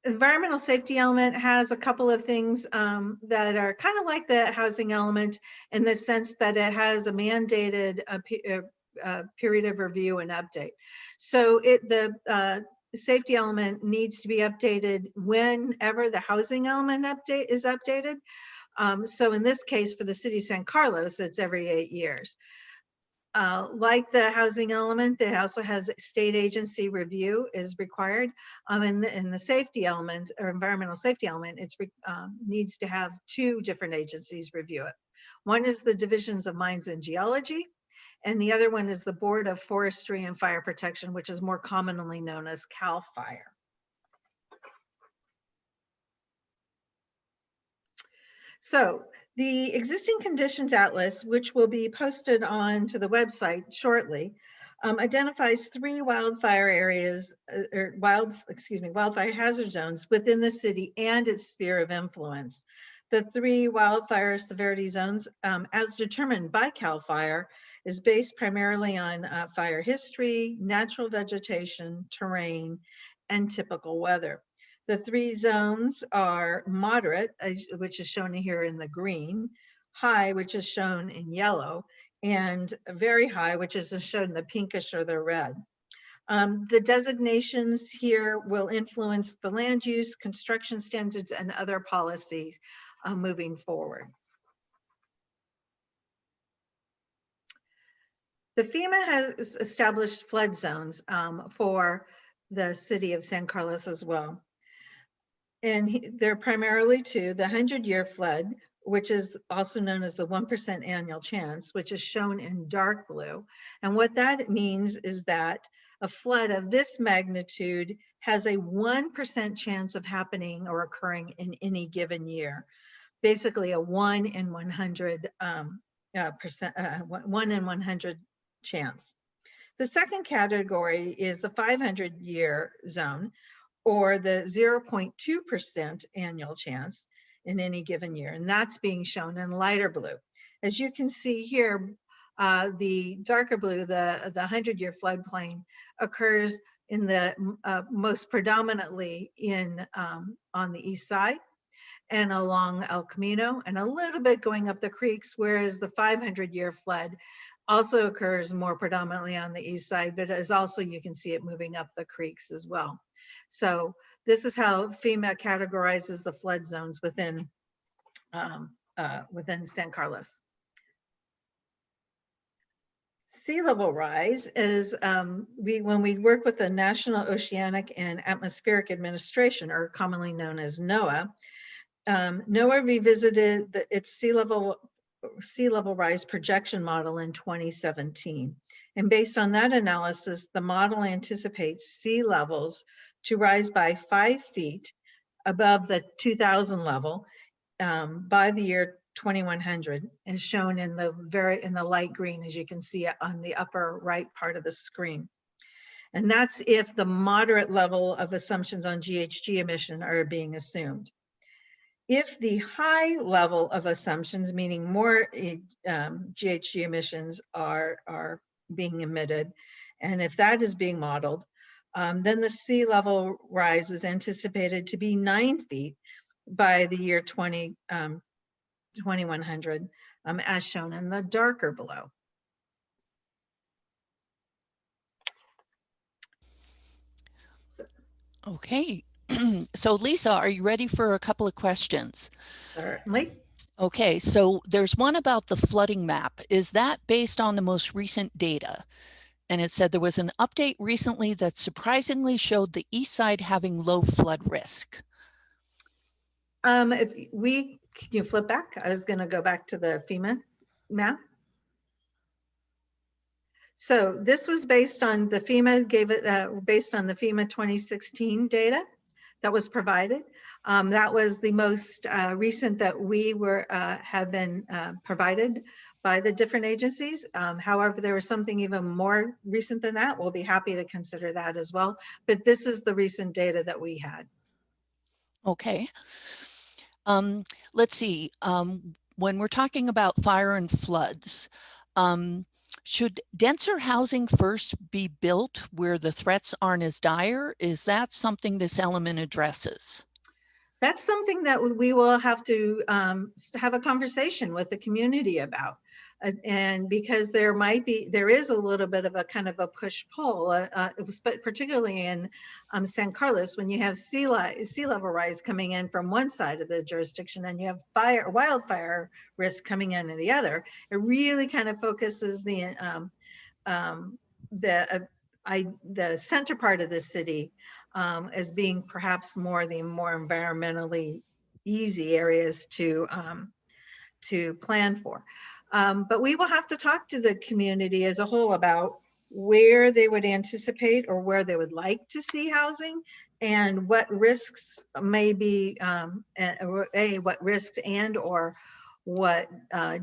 environmental safety element has a couple of things that are kind of like the housing element, in the sense that it has a mandated period of review and update. So the safety element needs to be updated whenever the housing element is updated. So in this case, for the city of San Carlos, it's every 8 years. Like the housing element, it also has state agency review is required. In the safety element, or environmental safety element, it needs to have 2 different agencies review it. One is the Divisions of Mines and Geology, and the other one is the Board of Forestry and Fire Protection, which is more commonly known as CAL FIRE. So the existing conditions atlas, which will be posted onto the website shortly, identifies 3 wildfire areas, or wildfire hazard zones within the city and its sphere of influence. The 3 wildfire severity zones, as determined by CAL FIRE, is based primarily on fire history, natural vegetation, terrain, and typical weather. The 3 zones are moderate, which is shown here in the green, high, which is shown in yellow, and very high, which is shown in the pinkish or the red. The designations here will influence the land use, construction standards, and other policies moving forward. The FEMA has established flood zones for the city of San Carlos as well. And they're primarily 2, the 100-year flood, which is also known as the 1% annual chance, which is shown in dark blue. And what that means is that a flood of this magnitude has a 1% chance of happening or occurring in any given year. Basically a 1 in 100 1 in 100 chance. The second category is the 500-year zone, or the 0.2% annual chance in any given year, and that's being shown in lighter blue. As you can see here, the darker blue, the 100-year floodplain, occurs in the most predominantly in on the east side and along El Camino, and a little bit going up the creeks, whereas the 500-year flood also occurs more predominantly on the east side, but as also you can see it moving up the creeks as well. So this is how FEMA categorizes the flood zones within San Carlos. Sea level rise is when we work with the National Oceanic and Atmospheric Administration, or commonly known as NOAA. NOAA revisited its sea level rise projection model in 2017. And based on that analysis, the model anticipates sea levels to rise by 5 feet above the 2000 level by the year 2100, as shown in the light green, as you can see on the upper right part of the screen. And that's if the moderate level of assumptions on GHG emission are being assumed. If the high level of assumptions, meaning more GHG emissions are being emitted, and if that is being modeled, then the sea level rise is anticipated to be 9 feet by the year 2100, as shown in the darker below. Okay, so Lisa, are you ready for a couple of questions? Certainly. Okay, so there's one about the flooding map. Is that based on the most recent data? And it said there was an update recently that surprisingly showed the east side having low flood risk. If we Can you flip back? I was going to go back to the FEMA map. So this was based on the FEMA based on the FEMA 2016 data that was provided. That was the most recent that we have been provided by the different agencies. However, there was something even more recent than that. We'll be happy to consider that as well. But this is the recent data that we had. Okay. Let's see. When we're talking about fire and floods, should denser housing first be built where the threats aren't as dire? Is that something this element addresses? That's something that we will have to have a conversation with the community about. And because there is a little bit of a kind of a push-pull, but particularly in San Carlos, when you have sea level rise coming in from one side of the jurisdiction and you have wildfire risk coming in the other, it really kind of focuses the center part of the city as being perhaps the more environmentally easy areas to plan for. But we will have to talk to the community as a whole about where they would anticipate or where they would like to see housing and what risks may be, what risks and or what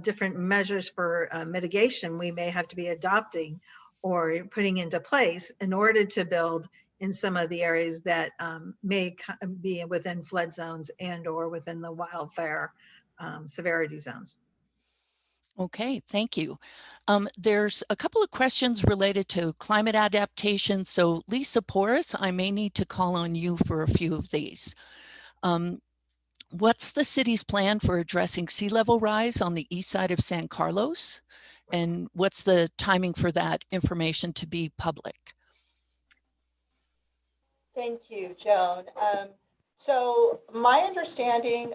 different measures for mitigation we may have to be adopting or putting into place in order to build in some of the areas that may be within flood zones and or within the wildfire severity zones. Okay, thank you. There's a couple of questions related to climate adaptation. So Lisa Porras, I may need to call on you for a few of these. What's the city's plan for addressing sea level rise on the east side of San Carlos? And what's the timing for that information to be public? Thank you, Joan. So my understanding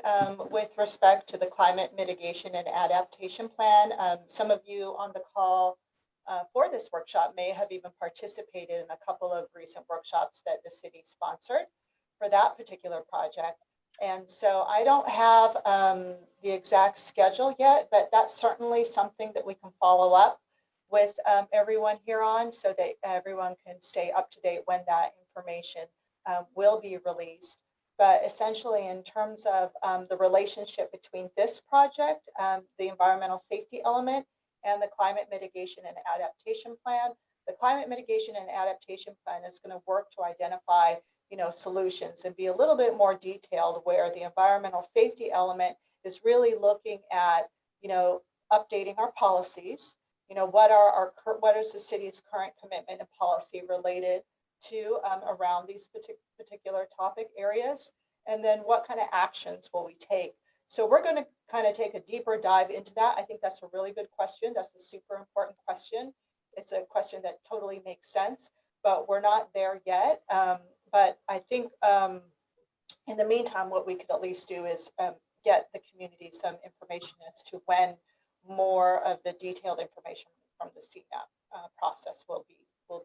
with respect to the climate mitigation and adaptation plan, some of you on the call for this workshop may have even participated in a couple of recent workshops that the city sponsored for that particular project. And so I don't have the exact schedule yet, but that's certainly something that we can follow up with everyone here on so that everyone can stay up to date when that information will be released. But essentially, in terms of the relationship between this project, the environmental safety element, and the climate mitigation and adaptation plan, the climate mitigation and adaptation plan is going to work to identify, solutions and be a little bit more detailed, where the environmental safety element is really looking at, updating our policies. What is the city's current commitment and policy related to around these particular topic areas, and then what kind of actions will we take? So we're going to kind of take a deeper dive into that. I think that's a really good question. That's a super important question. It's a question that totally makes sense, but we're not there yet. But I think in the meantime, what we could at least do is get the community some information as to when more of the detailed information from the CMAP process will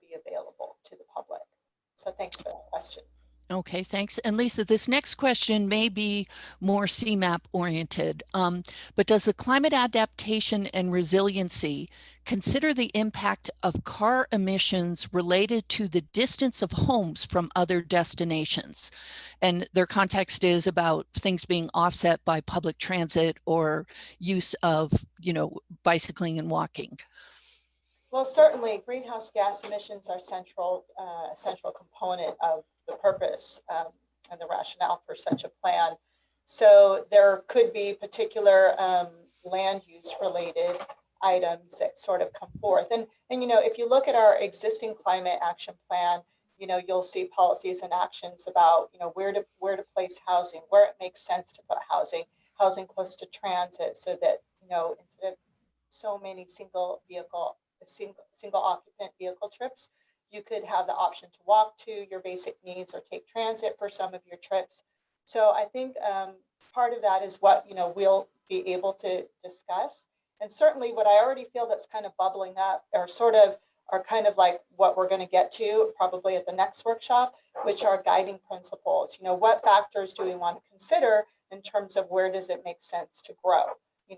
be available to the public. So thanks for that question. Okay, thanks. And Lisa, this next question may be more CMAP oriented, but does the climate adaptation and resiliency consider the impact of car emissions related to the distance of homes from other destinations? And their context is about things being offset by public transit or use of, bicycling and walking. Well, certainly greenhouse gas emissions are a central component of the purpose and the rationale for such a plan. So there could be particular land use related items that sort of come forth. And if you look at our existing climate action plan, you'll see policies and actions about where to place housing, where it makes sense to put housing close to transit, so that instead of so many single occupant vehicle trips, you could have the option to walk to your basic needs or take transit for some of your trips. So I think part of that is what we'll be able to discuss. And certainly what I already feel that's kind of bubbling up are kind of like what we're going to get to probably at the next workshop, which are guiding principles. What factors do we want to consider in terms of where does it make sense to grow,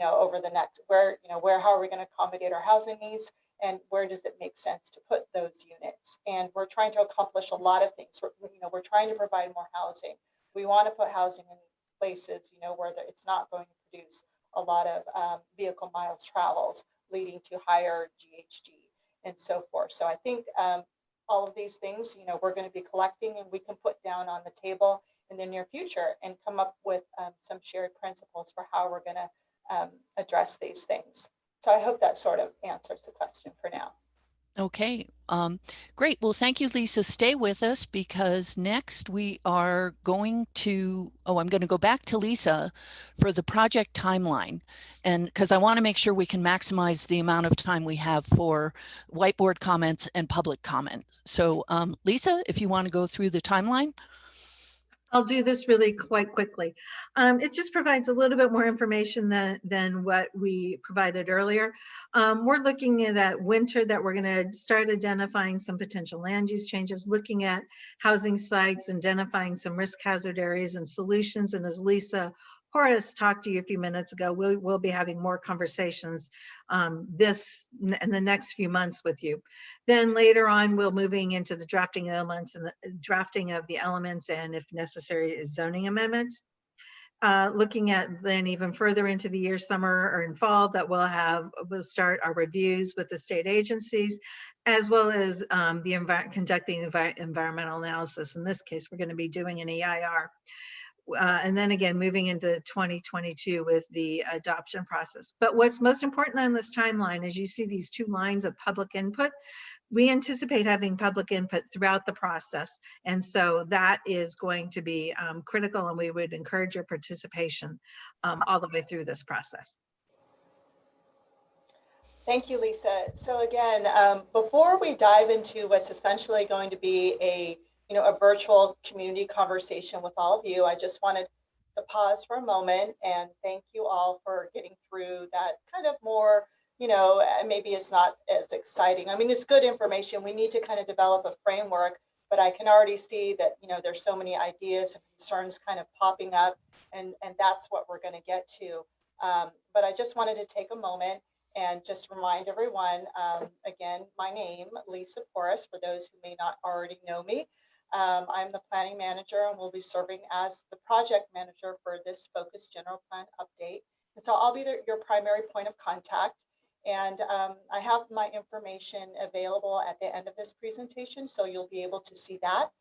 over the next, how are we going to accommodate our housing needs, and where does it make sense to put those units? And we're trying to accomplish a lot of things. We're trying to provide more housing. We want to put housing in places, where it's not going to produce a lot of vehicle miles travels, leading to higher GHG and so forth. So I think all of these things, we're going to be collecting, and we can put down on the table in the near future and come up with some shared principles for how we're going to address these things. So I hope that sort of answers the question for now. Okay, great. Well, thank you, Lisa. Stay with us, because next we are going to, I'm going to go back to Lisa for the project timeline. And because I want to make sure we can maximize the amount of time we have for whiteboard comments and public comments. So Lisa, if you want to go through the timeline. I'll do this really quite quickly. It just provides a little bit more information than what we provided earlier. We're looking at that winter that we're going to start identifying some potential land use changes, looking at housing sites, identifying some risk hazard areas and solutions. And as Lisa Horace talked to you a few minutes ago, we'll be having more conversations in the next few months with you. Then later on, we'll moving into the drafting elements and the drafting of the elements, and if necessary, zoning amendments. Looking at then even further into the year, summer or in fall, that we'll start our reviews with the state agencies, as well as conducting environmental analysis. In this case, we're going to be doing an EIR. And then again, moving into 2022 with the adoption process. But what's most important on this timeline is you see these two lines of public input. We anticipate having public input throughout the process. And so that is going to be critical, and we would encourage your participation all the way through this process. Thank you, Lisa. So again, before we dive into what's essentially going to be a virtual community conversation with all of you, I just wanted to pause for a moment and thank you all for getting through that kind of more, maybe it's not as exciting. I mean, it's good information. We need to kind of develop a framework, but I can already see that, there's so many ideas and concerns kind of popping up, and that's what we're going to get to. But I just wanted to take a moment and just remind everyone, again, my name, Lisa Porras, for those who may not already know me. I'm the planning manager and will be serving as the project manager for this focused general plan update. And so I'll be your primary point of contact. And I have my information available at the end of this presentation, so you'll be able to see that.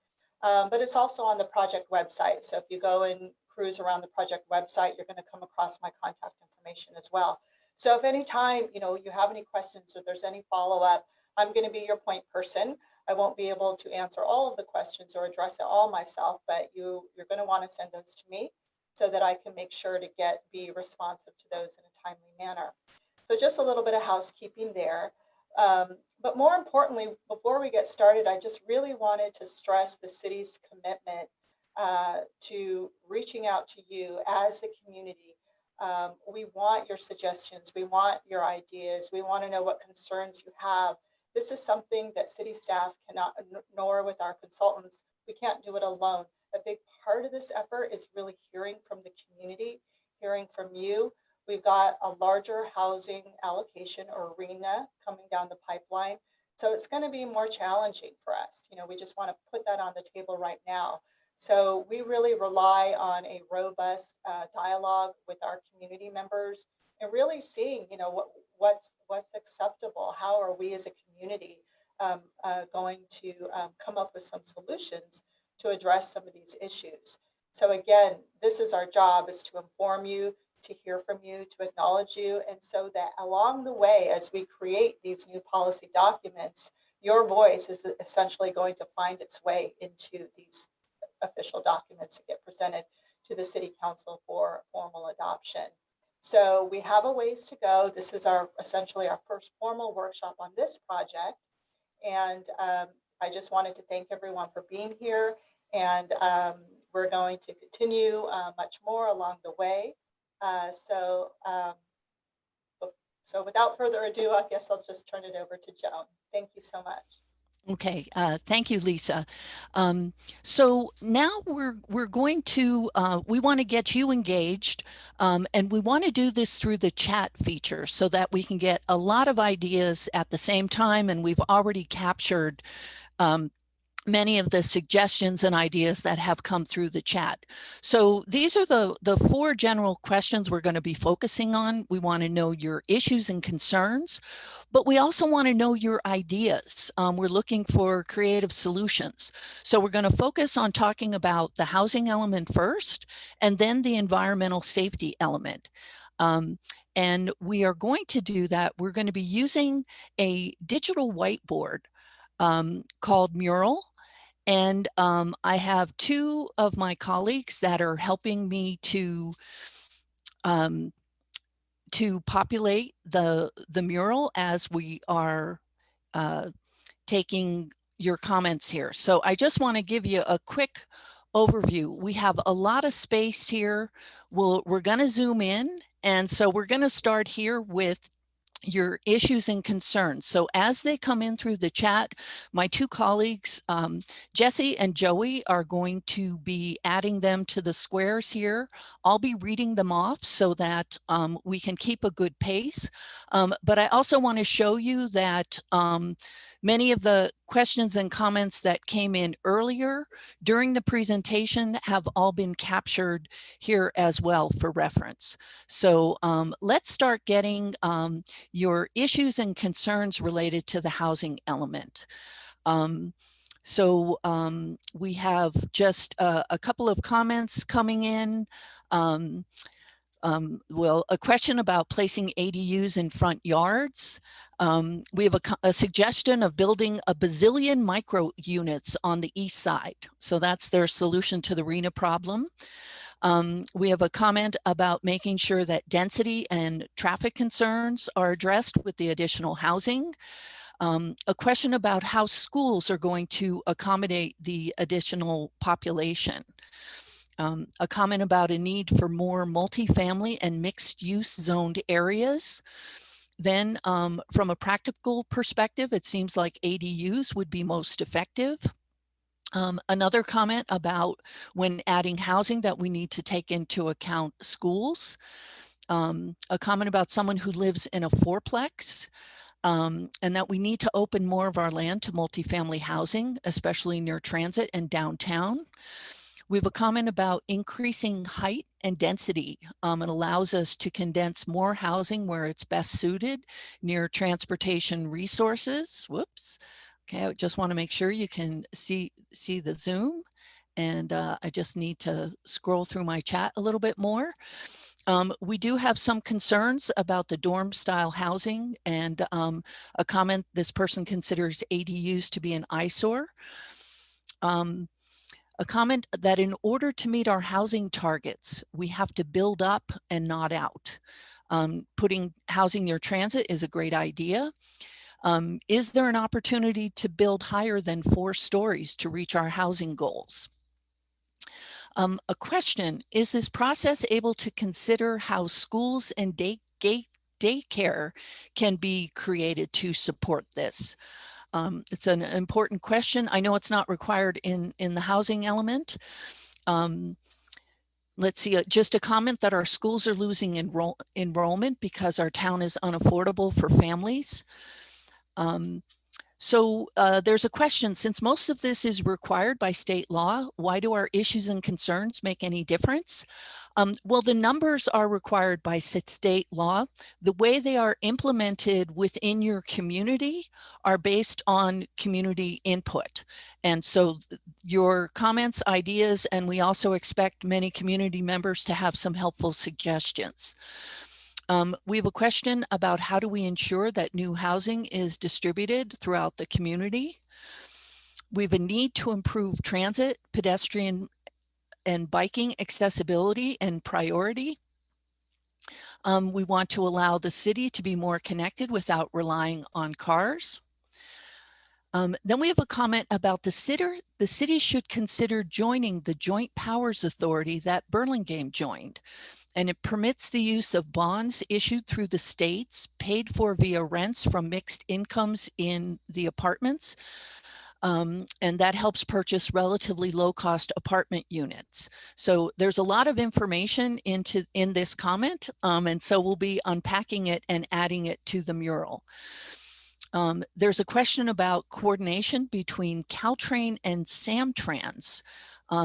But it's also on the project website. So if you go and cruise around the project website, you're going to come across my contact information as well. So if any time, you have any questions or there's any follow-up, I'm going to be your point person. I won't be able to answer all of the questions or address it all myself, but you're going to want to send those to me so that I can make sure to be responsive to those in a timely manner. So just a little bit of housekeeping there. But more importantly, before we get started, I just really wanted to stress the city's commitment to reaching out to you as a community. We want your suggestions. We want your ideas. We want to know what concerns you have. This is something that city staff cannot, nor with our consultants. We can't do it alone. A big part of this effort is really hearing from the community, hearing from you. We've got a larger housing allocation or arena coming down the pipeline. So it's going to be more challenging for us. We just want to put that on the table right now. So we really rely on a robust dialogue with our community members and really seeing, what's acceptable. How are we as a community going to come up with some solutions to address some of these issues? So again, this is our job, is to inform you, to hear from you, to acknowledge you, and so that along the way, as we create these new policy documents, your voice is essentially going to find its way into these official documents that get presented to the City Council for formal adoption. So we have a ways to go. This is essentially our first formal workshop on this project. And I just wanted to thank everyone for being here. And we're going to continue much more along the way. So without further ado, I guess I'll just turn it over to Joan. Thank you so much. Okay, thank you, Lisa. So now we're going to we want to get you engaged, and we want to do this through the chat feature so that we can get a lot of ideas at the same time. And we've already captured many of the suggestions and ideas that have come through the chat. So these are the four general questions we're going to be focusing on. We want to know your issues and concerns, but we also want to know your ideas. We're looking for creative solutions. So we're going to focus on talking about the housing element first, and then the environmental safety element. And we are going to do that. We're going to be using a digital whiteboard called Mural. And I have two of my colleagues that are helping me to populate the mural as we are taking your comments here. So I just want to give you a quick overview. We have a lot of space here. We're going to zoom in. And so we're going to start here with your issues and concerns. So as they come in through the chat, my two colleagues, Jesse and Joey, are going to be adding them to the squares here. I'll be reading them off so that we can keep a good pace. But I also want to show you that many of the questions and comments that came in earlier during the presentation have all been captured here as well for reference. So let's start getting your issues and concerns related to the housing element. We have just a couple of comments coming in. Well, a question about placing ADUs in front yards. We have a suggestion of building a bazillion micro units on the east side. So that's their solution to the RENA problem. We have a comment about making sure that density and traffic concerns are addressed with the additional housing. A question about how schools are going to accommodate the additional population. A comment about a need for more multifamily and mixed use zoned areas. Then from a practical perspective, it seems like ADUs would be most effective. Another comment about when adding housing that we need to take into account schools. A comment about someone who lives in a fourplex, and that we need to open more of our land to multifamily housing, especially near transit and downtown. We have a comment about increasing height and density. It allows us to condense more housing where it's best suited near transportation resources. Whoops. Okay, I just want to make sure you can see the Zoom. And I just need to scroll through my chat a little bit more. We do have some concerns about the dorm style housing, and a comment: this person considers ADUs to be an eyesore. A comment that in order to meet our housing targets, we have to build up and not out. Putting housing near transit is a great idea. Is there an opportunity to build higher than 4 stories to reach our housing goals? A question: is this process able to consider how schools and daycare can be created to support this? It's an important question. I know it's not required in the housing element. Let's see, just a comment that our schools are losing enrollment because our town is unaffordable for families. There's a question: since most of this is required by state law, why do our issues and concerns make any difference? Well, the numbers are required by state law. The way they are implemented within your community are based on community input. And so your comments, ideas, and we also expect many community members to have some helpful suggestions. We have a question about how do we ensure that new housing is distributed throughout the community. We have a need to improve transit, pedestrian, and biking accessibility and priority. We want to allow the city to be more connected without relying on cars. Then we have a comment about the city should consider joining the Joint Powers Authority that Burlingame joined. And it permits the use of bonds issued through the states, paid for via rents from mixed incomes in the apartments. And that helps purchase relatively low-cost apartment units. So there's a lot of information in this comment, and so we'll be unpacking it and adding it to the mural. There's a question about coordination between Caltrain and Samtrans,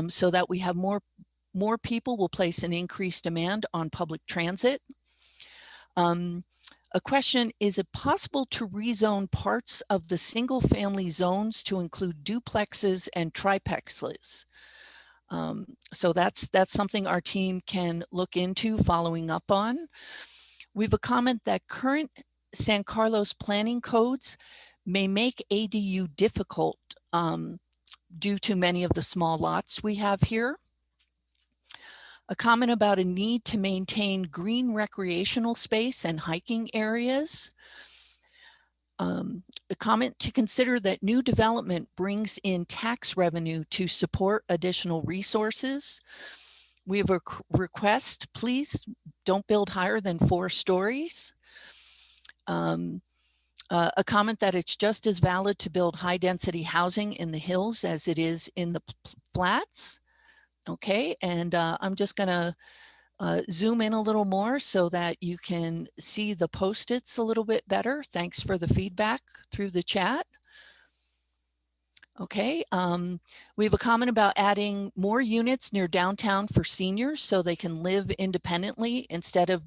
so that we have more people will place an increased demand on public transit. A question, is it possible to rezone parts of the single family zones to include duplexes and triplexes? So that's something our team can look into following up on. We have a comment that current San Carlos planning codes may make ADU difficult due to many of the small lots we have here. A comment about a need to maintain green recreational space and hiking areas. A comment to consider that new development brings in tax revenue to support additional resources. We have a request, please don't build higher than 4 stories. A comment that it's just as valid to build high density housing in the hills as it is in the flats. Okay, and I'm just gonna zoom in a little more so that you can see the post-its a little bit better. Thanks for the feedback through the chat. Okay, we have a comment about adding more units near downtown for seniors so they can live independently instead of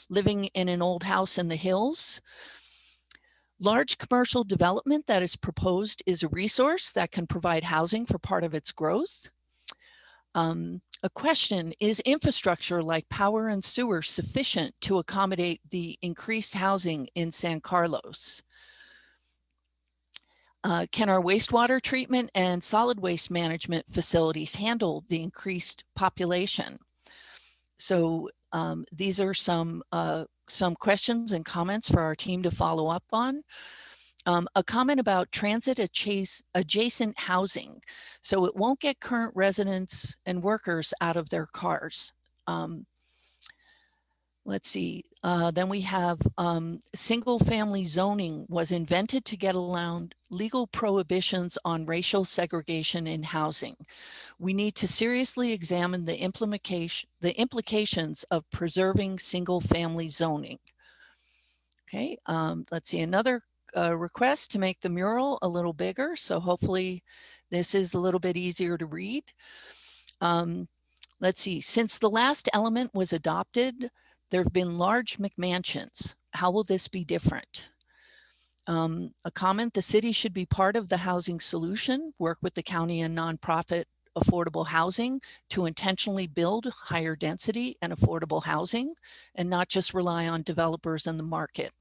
living in an old house in the hills. Large commercial development that is proposed is a resource that can provide housing for part of its growth. A question, is infrastructure like power and sewer sufficient to accommodate the increased housing in San Carlos? Can our wastewater treatment and solid waste management facilities handle the increased population? So these are some questions and comments for our team to follow up on. A comment about transit adjacent housing. So it won't get current residents and workers out of their cars. Let's see, then we have single family zoning was invented to get around legal prohibitions on racial segregation in housing. We need to seriously examine the implications of preserving single family zoning. Okay, let's see, another request to make the mural a little bigger. So hopefully this is a little bit easier to read. Let's see, since the last element was adopted, there have been large McMansions. How will this be different? A comment, the city should be part of the housing solution, work with the county and nonprofit affordable housing to intentionally build higher density and affordable housing and not just rely on developers in the market.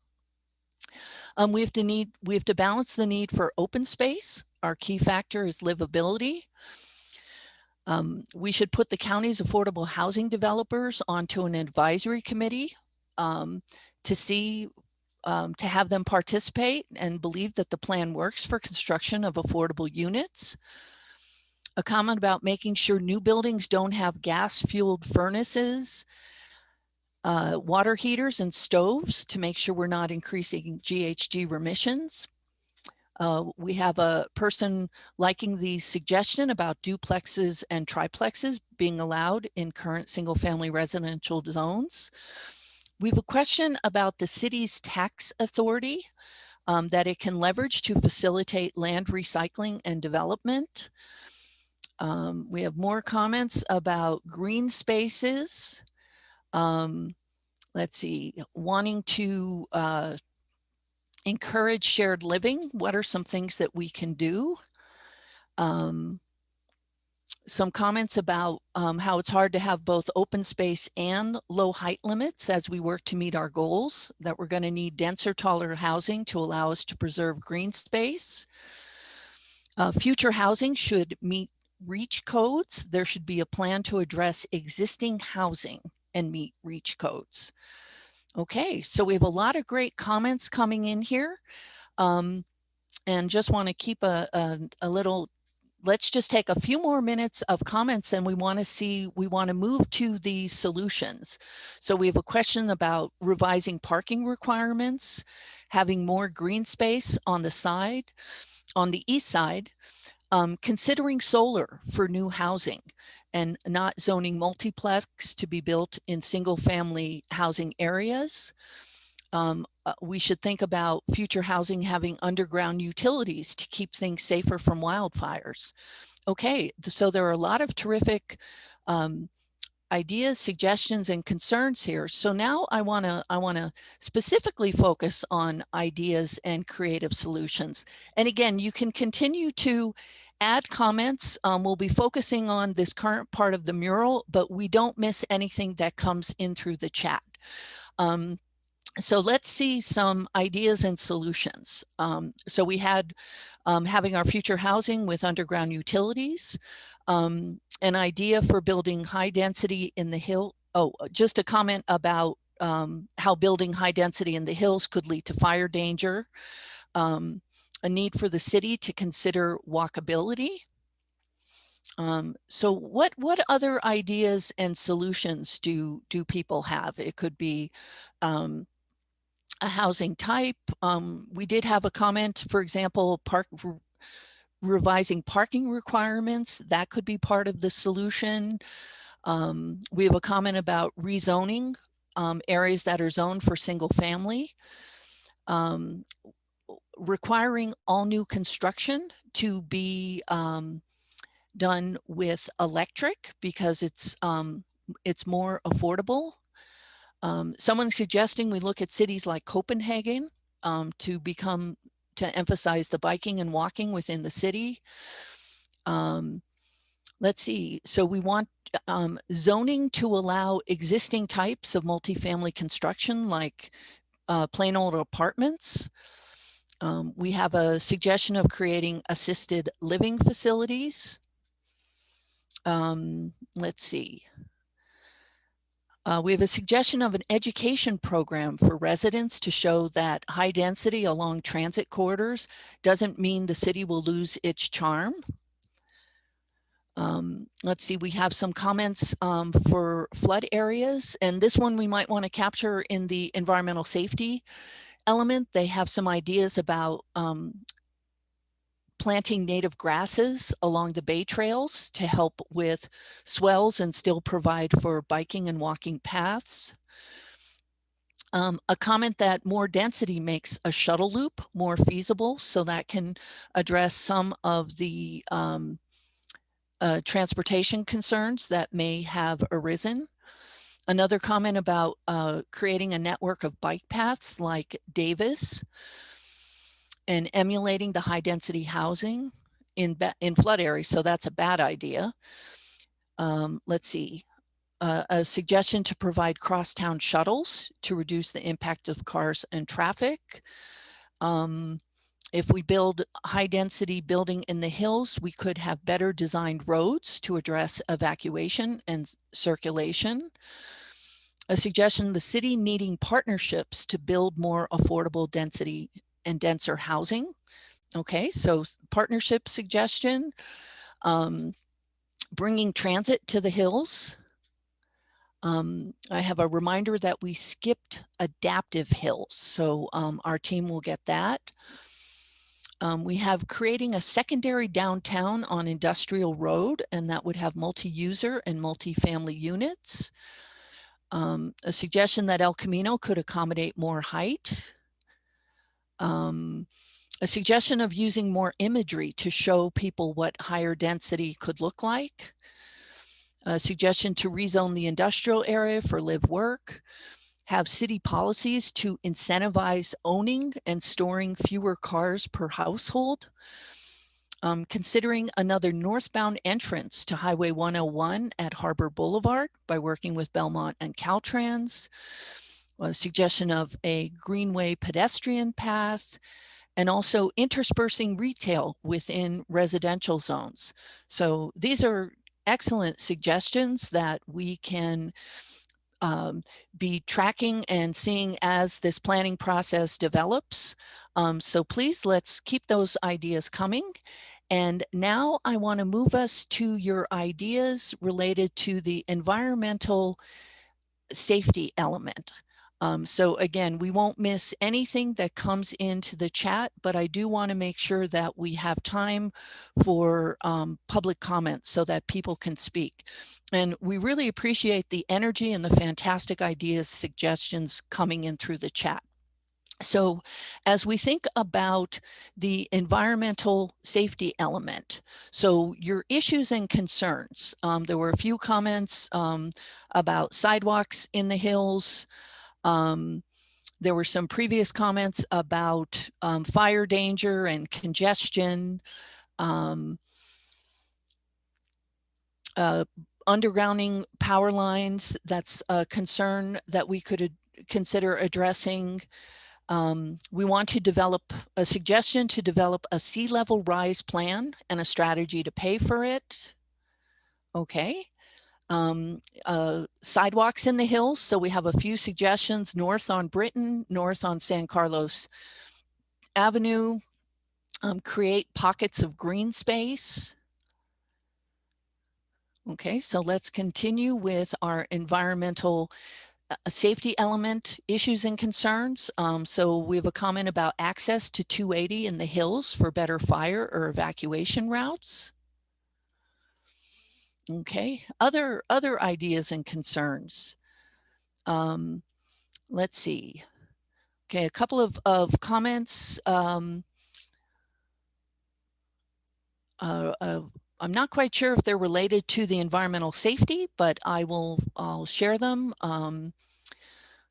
We have to balance the need for open space. Our key factor is livability. We should put the county's affordable housing developers onto an advisory committee to have them participate and believe that the plan works for construction of affordable units. A comment about making sure new buildings don't have gas-fueled furnaces, water heaters and stoves to make sure we're not increasing GHG emissions. We have a person liking the suggestion about duplexes and triplexes being allowed in current single-family residential zones. We have a question about the city's tax authority that it can leverage to facilitate land recycling and development. We have more comments about green spaces. Let's see, wanting to encourage shared living. What are some things that we can do? Some comments about how it's hard to have both open space and low height limits as we work to meet our goals, that we're going to need denser, taller housing to allow us to preserve green space. Future housing should meet REACH codes. There should be a plan to address existing housing and meet REACH codes. Okay, so we have a lot of great comments coming in here, and just want to keep a little, let's just take a few more minutes of comments, and we want to move to the solutions. So we have a question about revising parking requirements, having more green space on the side, on the east side, considering solar for new housing and not zoning multiplex to be built in single family housing areas. We should think about future housing having underground utilities to keep things safer from wildfires. Okay, so there are a lot of terrific ideas, suggestions, and concerns here. So now I want to specifically focus on ideas and creative solutions. And again, you can continue to add comments. We'll be focusing on this current part of the mural, but we don't miss anything that comes in through the chat. So let's see some ideas and solutions. So we had having our future housing with underground utilities, an idea for building high density in the hill. Oh, just a comment about how building high density in the hills could lead to fire danger, a need for the city to consider walkability. So what other ideas and solutions do people have? It could be a housing type. We did have a comment, for example, revising parking requirements. That could be part of the solution. We have a comment about rezoning areas that are zoned for single family. Requiring all new construction to be done with electric because it's more affordable. Someone's suggesting we look at cities like Copenhagen to emphasize the biking and walking within the city. Let's see, so we want zoning to allow existing types of multifamily construction like plain old apartments. We have a suggestion of creating assisted living facilities. Let's see. We have a suggestion of an education program for residents to show that high density along transit corridors doesn't mean the city will lose its charm. Let's see, we have some comments for flood areas, and this one we might want to capture in the environmental safety element. They have some ideas about planting native grasses along the bay trails to help with swells and still provide for biking and walking paths. A comment that more density makes a shuttle loop more feasible, so that can address some of the transportation concerns that may have arisen. Another comment about creating a network of bike paths like Davis, and emulating the high density housing in flood areas. So that's a bad idea. Let's see, a suggestion to provide crosstown shuttles to reduce the impact of cars and traffic. If we build high density building in the hills, we could have better designed roads to address evacuation and circulation. A suggestion, the city needing partnerships to build more affordable density and denser housing. Okay, so partnership suggestion, bringing transit to the hills. I have a reminder that we skipped adaptive hills, so our team will get that. We have creating a secondary downtown on Industrial Road, and that would have multi-user and multi-family units. A suggestion that El Camino could accommodate more height. A suggestion of using more imagery to show people what higher density could look like. A suggestion to rezone the industrial area for live work. Have city policies to incentivize owning and storing fewer cars per household. Considering another northbound entrance to Highway 101 at Harbor Boulevard by working with Belmont and Caltrans. A suggestion of a greenway pedestrian path, and also interspersing retail within residential zones. So these are excellent suggestions that we can be tracking and seeing as this planning process develops. So please, let's keep those ideas coming. And now I want to move us to your ideas related to the environmental safety element. So again, we won't miss anything that comes into the chat, but I do want to make sure that we have time for public comments so that people can speak. And we really appreciate the energy and the fantastic ideas, suggestions coming in through the chat. So as we think about the environmental safety element, so your issues and concerns, there were a few comments about sidewalks in the hills. There were some previous comments about fire danger and congestion, undergrounding power lines. That's a concern that we could consider addressing. We want to develop a suggestion to develop a sea level rise plan and a strategy to pay for it. Okay. Sidewalks in the hills. So we have a few suggestions: north on Britain, north on San Carlos Avenue, create pockets of green space. Okay, so let's continue with our environmental safety element issues and concerns. So we have a comment about access to 280 in the hills for better fire or evacuation routes. Okay, other ideas and concerns. Let's see. Okay, a couple of comments. I'm not quite sure if they're related to the environmental safety, but I'll share them.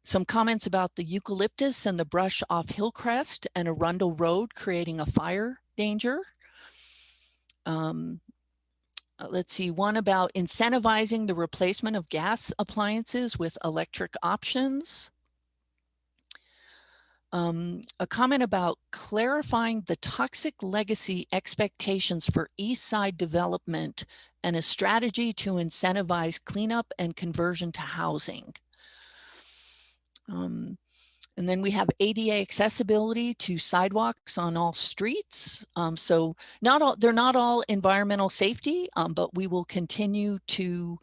Some comments about the eucalyptus and the brush off Hillcrest and Arundel Road creating a fire danger. Let's see, one about incentivizing the replacement of gas appliances with electric options. A comment about clarifying the toxic legacy expectations for East Side development and a strategy to incentivize cleanup and conversion to housing. And then we have ADA accessibility to sidewalks on all streets. So they're not all environmental safety, but we will continue to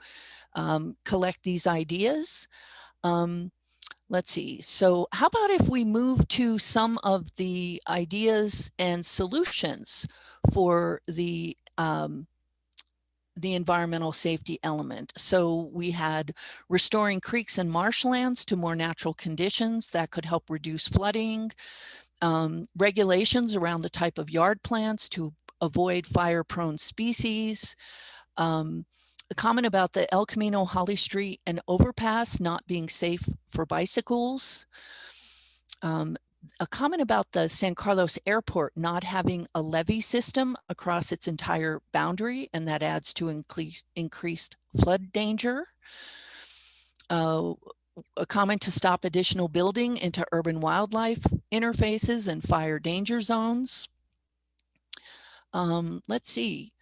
collect these ideas. Let's see. So how about if we move to some of the ideas and solutions for the environmental safety element. So we had restoring creeks and marshlands to more natural conditions that could help reduce flooding, regulations around the type of yard plants to avoid fire-prone species, a comment about the El Camino, Holly Street, and overpass not being safe for bicycles. A comment about the San Carlos Airport not having a levee system across its entire boundary, and that adds to increased flood danger. A comment to stop additional building into urban wildlife interfaces and fire danger zones. Let's see.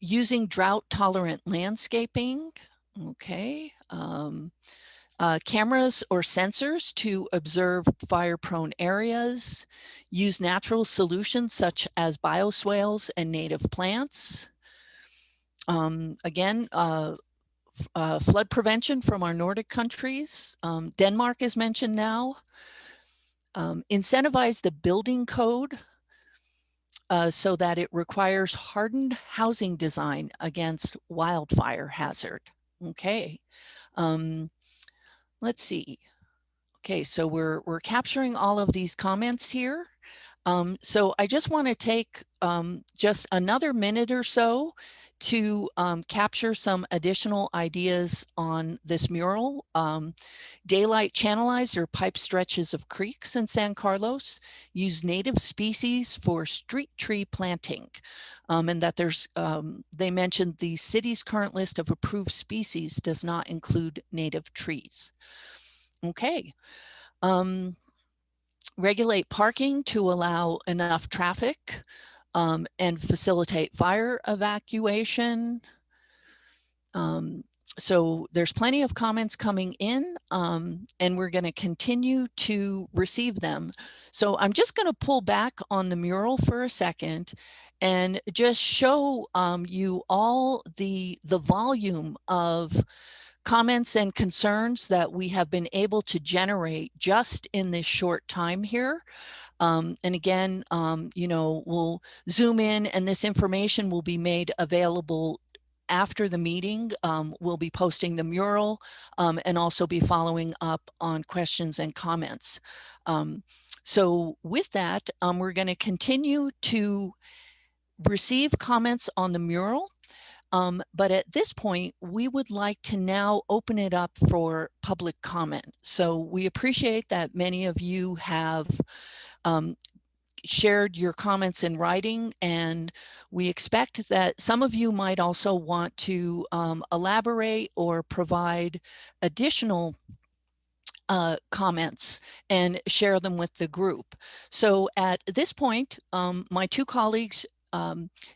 Using drought tolerant landscaping. Okay. Cameras or sensors to observe fire-prone areas, use natural solutions such as bioswales and native plants. Again, flood prevention from our Nordic countries. Denmark is mentioned now. Incentivize the building code so that it requires hardened housing design against wildfire hazard. Okay. Let's see. Okay, so we're capturing all of these comments here. So I just want to take just another minute or so to capture some additional ideas on this mural. Daylight channelized or pipe stretches of creeks in San Carlos, use native species for street tree planting. And that there's, they mentioned the city's current list of approved species does not include native trees. Okay. Regulate parking to allow enough traffic and facilitate fire evacuation. So there's plenty of comments coming in and we're going to continue to receive them. So I'm just going to pull back on the mural for a second and just show you all the volume of comments and concerns that we have been able to generate just in this short time here. And again, you know, we'll zoom in and this information will be made available after the meeting. We'll be posting the mural and also be following up on questions and comments. So with that, we're going to continue to receive comments on the mural. But at this point, we would like to now open it up for public comment. So we appreciate that many of you have shared your comments in writing, and we expect that some of you might also want to elaborate or provide additional comments and share them with the group. So at this point, my two colleagues,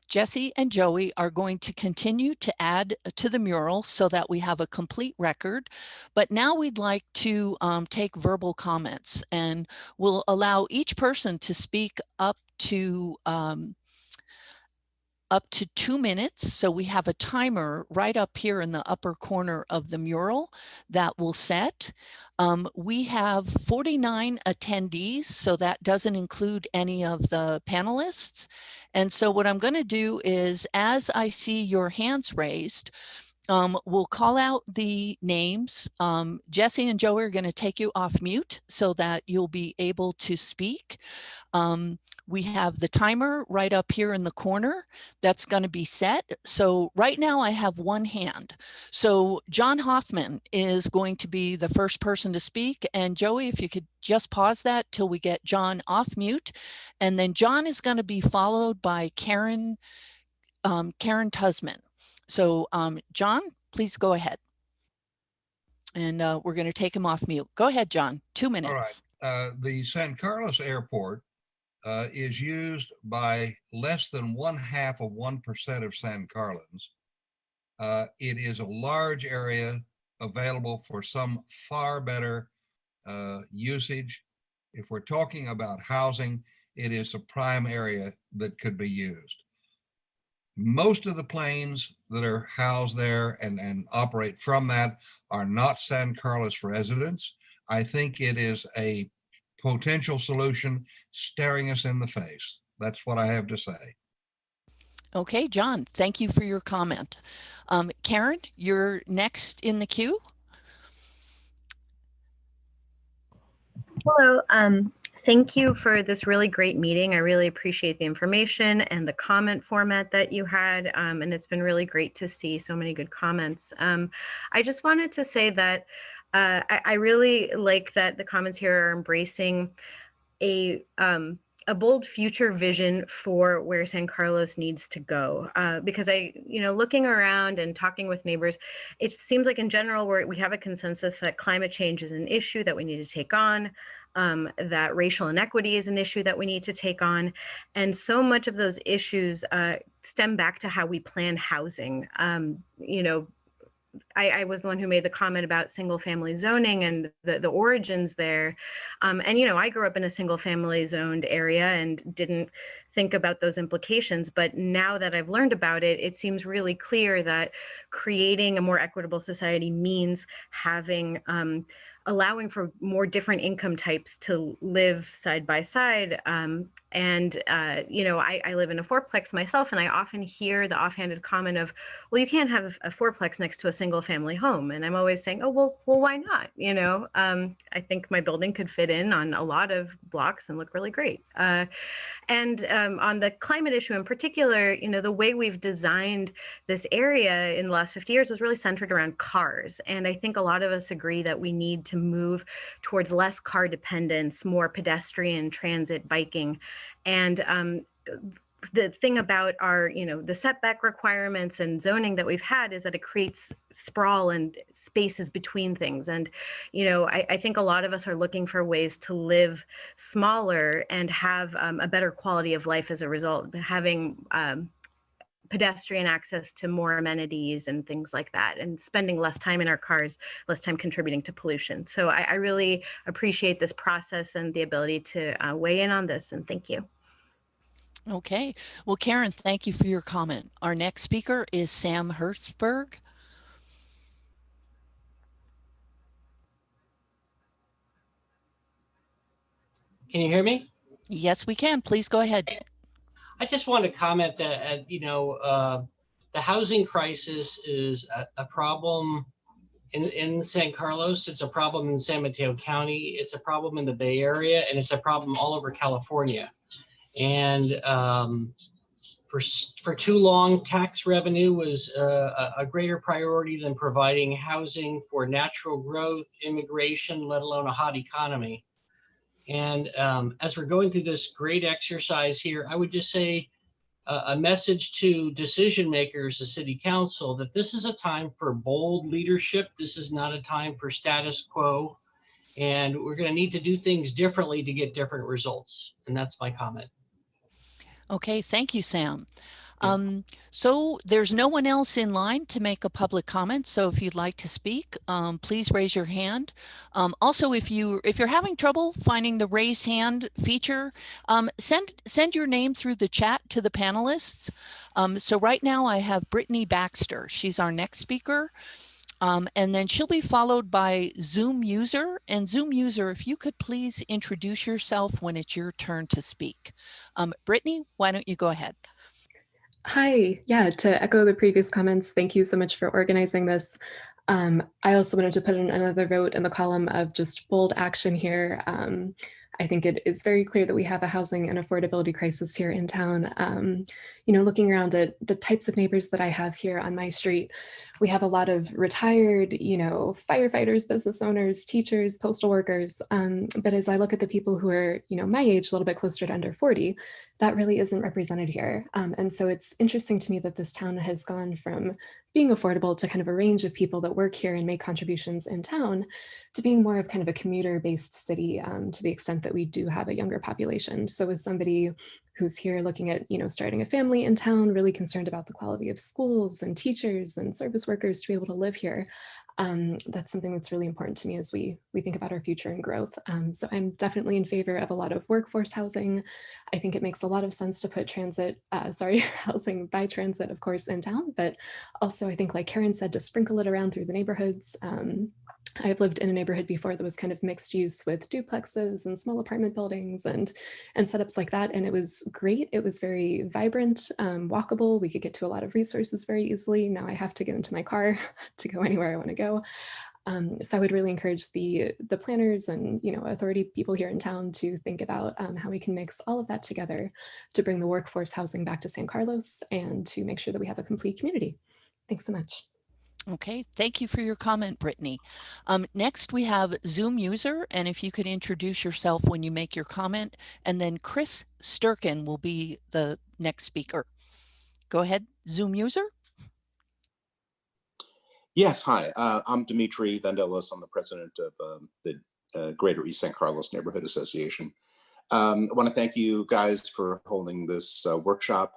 Jesse and Joey, are going to continue to add to the mural so that we have a complete record. But now we'd like to take verbal comments, and we'll allow each person to speak up to 2 minutes. So we have a timer right up here in the upper corner of the mural that we'll set. We have 49 attendees, so that doesn't include any of the panelists. And so what I'm going to do is, as I see your hands raised, we'll call out the names. Jesse and Joey are going to take you off mute so that you'll be able to speak. We have the timer right up here in the corner that's going to be set. So right now I have one hand. So John Hoffman is going to be the first person to speak. And Joey, if you could just pause that till we get John off mute. And then John is going to be followed by Karen Tusman. So John, please go ahead. And we're going to take him off mute. Go ahead, John, 2 minutes. All right. The San Carlos Airport is used by less than 0.5% of San Carlins. It is a large area available for some far better usage. If we're talking about housing, it is a prime area that could be used. Most of the planes that are housed there and operate from that are not San Carlos residents. I think it is a potential solution staring us in the face. That's what I have to say. Okay, John, thank you for your comment. Karen, you're next in the queue. Hello. Thank you for this really great meeting. I really appreciate the information and the comment format that you had, and it's been really great to see so many good comments. I just wanted to say that I really like that the comments here are embracing a bold future vision for where San Carlos needs to go. Because looking around and talking with neighbors, it seems like in general we have a consensus that climate change is an issue that we need to take on. That racial inequity is an issue that we need to take on. And so much of those issues stem back to how we plan housing. I was the one who made the comment about single family zoning and the origins there. And, I grew up in a single family zoned area and didn't think about those implications. But now that I've learned about it, it seems really clear that creating a more equitable society means having allowing for more different income types to live side by side. I live in a fourplex myself, and I often hear the offhanded comment of, well, you can't have a fourplex next to a single family home. And I'm always saying, oh, well, why not? I think my building could fit in on a lot of blocks and look really great. And on the climate issue in particular, the way we've designed this area in the last 50 years was really centered around cars. And I think a lot of us agree that we need to move towards less car dependence, more pedestrian, transit, biking. And the thing about our, the setback requirements and zoning that we've had is that it creates sprawl and spaces between things. And, I think a lot of us are looking for ways to live smaller and have a better quality of life as a result, having pedestrian access to more amenities and things like that, and spending less time in our cars, less time contributing to pollution. So I really appreciate this process and the ability to weigh in on this, and thank you. Okay, well, Karen, thank you for your comment. Our next speaker is Sam Hertzberg. Can you hear me? Yes, we can. Please go ahead. I just want to comment that, the housing crisis is a problem in San Carlos. It's a problem in San Mateo County. It's a problem in the Bay Area, and it's a problem all over California. And for too long, tax revenue was a greater priority than providing housing for natural growth, immigration, let alone a hot economy. And as we're going through this great exercise here, I would just say a message to decision makers, the city council, that this is a time for bold leadership. This is not a time for status quo. And we're going to need to do things differently to get different results. And that's my comment. Okay, thank you, Sam. So there's no one else in line to make a public comment. So if you'd like to speak, please raise your hand. Also, if you're having trouble finding the raise hand feature, send your name through the chat to the panelists. So right now I have Brittany Baxter. She's our next speaker. And then she'll be followed by Zoom user. And Zoom user, if you could please introduce yourself when it's your turn to speak. Brittany, why don't you go ahead? Hi, yeah, to echo the previous comments, thank you so much for organizing this. I also wanted to put in another vote in the column of just bold action here. I think it is very clear that we have a housing and affordability crisis here in town. Looking around at the types of neighbors that I have here on my street, we have a lot of retired, firefighters, business owners, teachers, postal workers. But as I look at the people who are, my age, a little bit closer to under 40, that really isn't represented here. And so it's interesting to me that this town has gone from being affordable to kind of a range of people that work here and make contributions in town to being more of kind of a commuter-based city, to the extent that we do have a younger population. So as somebody who's here looking at, starting a family in town, really concerned about the quality of schools and teachers and service workers to be able to live here, that's something that's really important to me as we think about our future and growth. So I'm definitely in favor of a lot of workforce housing. I think it makes a lot of sense to put housing by transit, of course, in town, but also I think, like Karen said, to sprinkle it around through the neighborhoods. I've lived in a neighborhood before that was kind of mixed use with duplexes and small apartment buildings and setups like that. And it was great. It was very vibrant, walkable. We could get to a lot of resources very easily. Now I have to get into my car to go anywhere I want to go. So I would really encourage the planners and authority people here in town to think about how we can mix all of that together to bring the workforce housing back to San Carlos and to make sure that we have a complete community. Thanks so much. Okay, thank you for your comment, Brittany. Next, we have Zoom user, and if you could introduce yourself when you make your comment, and then Chris Sturkin will be the next speaker. Go ahead, Zoom user. Yes, hi, I'm Dimitri Vandelis. I'm the president of the Greater East San Carlos Neighborhood Association. I want to thank you guys for holding this workshop.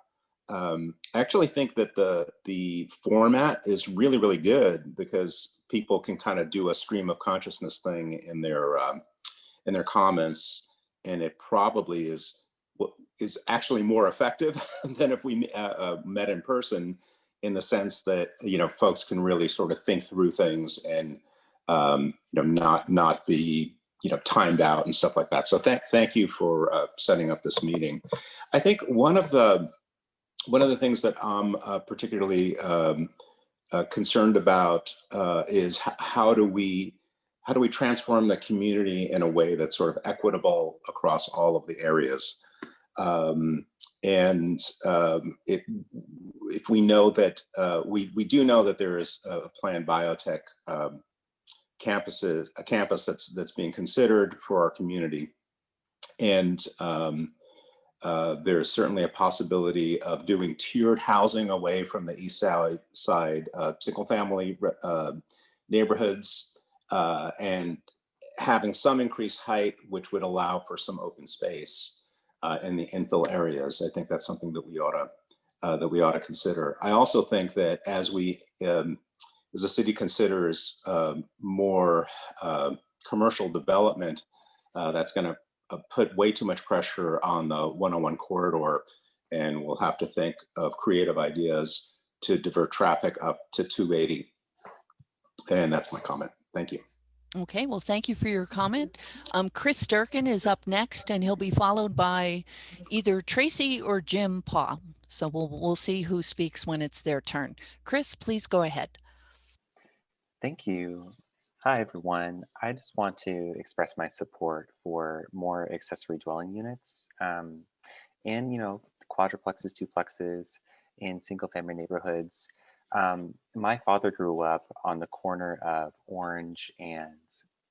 I actually think that the format is really, really good because people can kind of do a stream of consciousness thing in their comments, and it probably is actually more effective than if we met in person, in the sense that folks can really sort of think through things and not be timed out and stuff like that. So thank you for setting up this meeting. I think one of the things that I'm particularly concerned about is how do we transform the community in a way that's sort of equitable across all of the areas. If we know that we do know that there is a planned biotech campus that's being considered for our community, and there's certainly a possibility of doing tiered housing away from the east side single family neighborhoods, and having some increased height, which would allow for some open space in the infill areas. I think that's something that we ought to consider. I also think that as the city considers more commercial development, that's going to put way too much pressure on the 101 corridor, and we'll have to think of creative ideas to divert traffic up to 280. And that's my comment. Thank you. Okay, well, thank you for your comment. Chris Durkin is up next, and he'll be followed by either Tracy or Jim Paw. So we'll see who speaks when it's their turn. Chris, please go ahead. Thank you. Hi, everyone. I just want to express my support for more accessory dwelling units and, quadruplexes, duplexes in single family neighborhoods. My father grew up on the corner of Orange and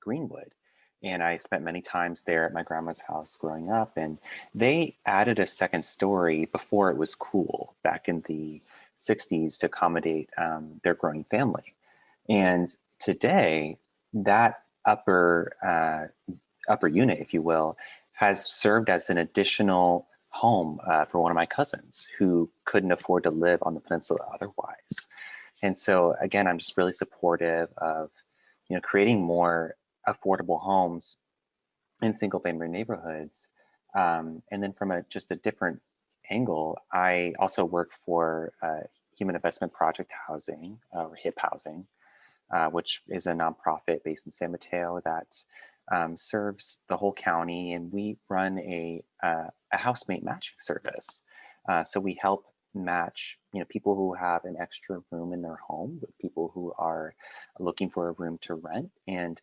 Greenwood, and I spent many times there at my grandma's house growing up, and they added a second story before it was cool back in the 60s to accommodate their growing family. And today, that upper unit, if you will, has served as an additional home for one of my cousins who couldn't afford to live on the peninsula otherwise. And so again, I'm just really supportive of creating more affordable homes in single family neighborhoods. And then from just a different angle, I also work for Human Investment Project Housing, or HIP Housing, which is a nonprofit based in San Mateo that serves the whole county, and we run a housemate matching service. So we help match people who have an extra room in their home with people who are looking for a room to rent. And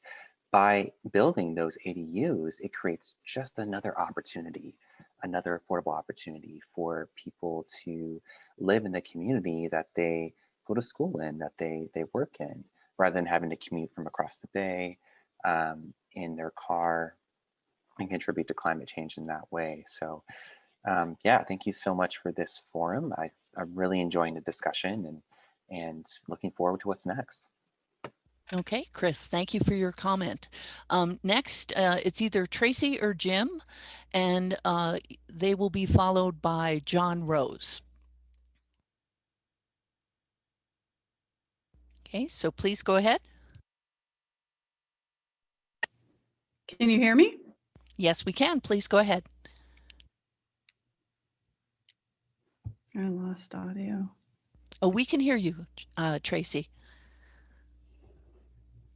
by building those ADUs, it creates just another opportunity, another affordable opportunity for people to live in the community that they go to school in, that they work in, rather than having to commute from across the bay in their car and contribute to climate change in that way. So yeah, thank you so much for this forum. I'm really enjoying the discussion and looking forward to what's next. Okay, Chris, thank you for your comment. Next, it's either Tracy or Jim, and they will be followed by John Rose. Okay, so please go ahead. Can you hear me? Yes, we can. Please go ahead. I lost audio. Oh, we can hear you, Tracy.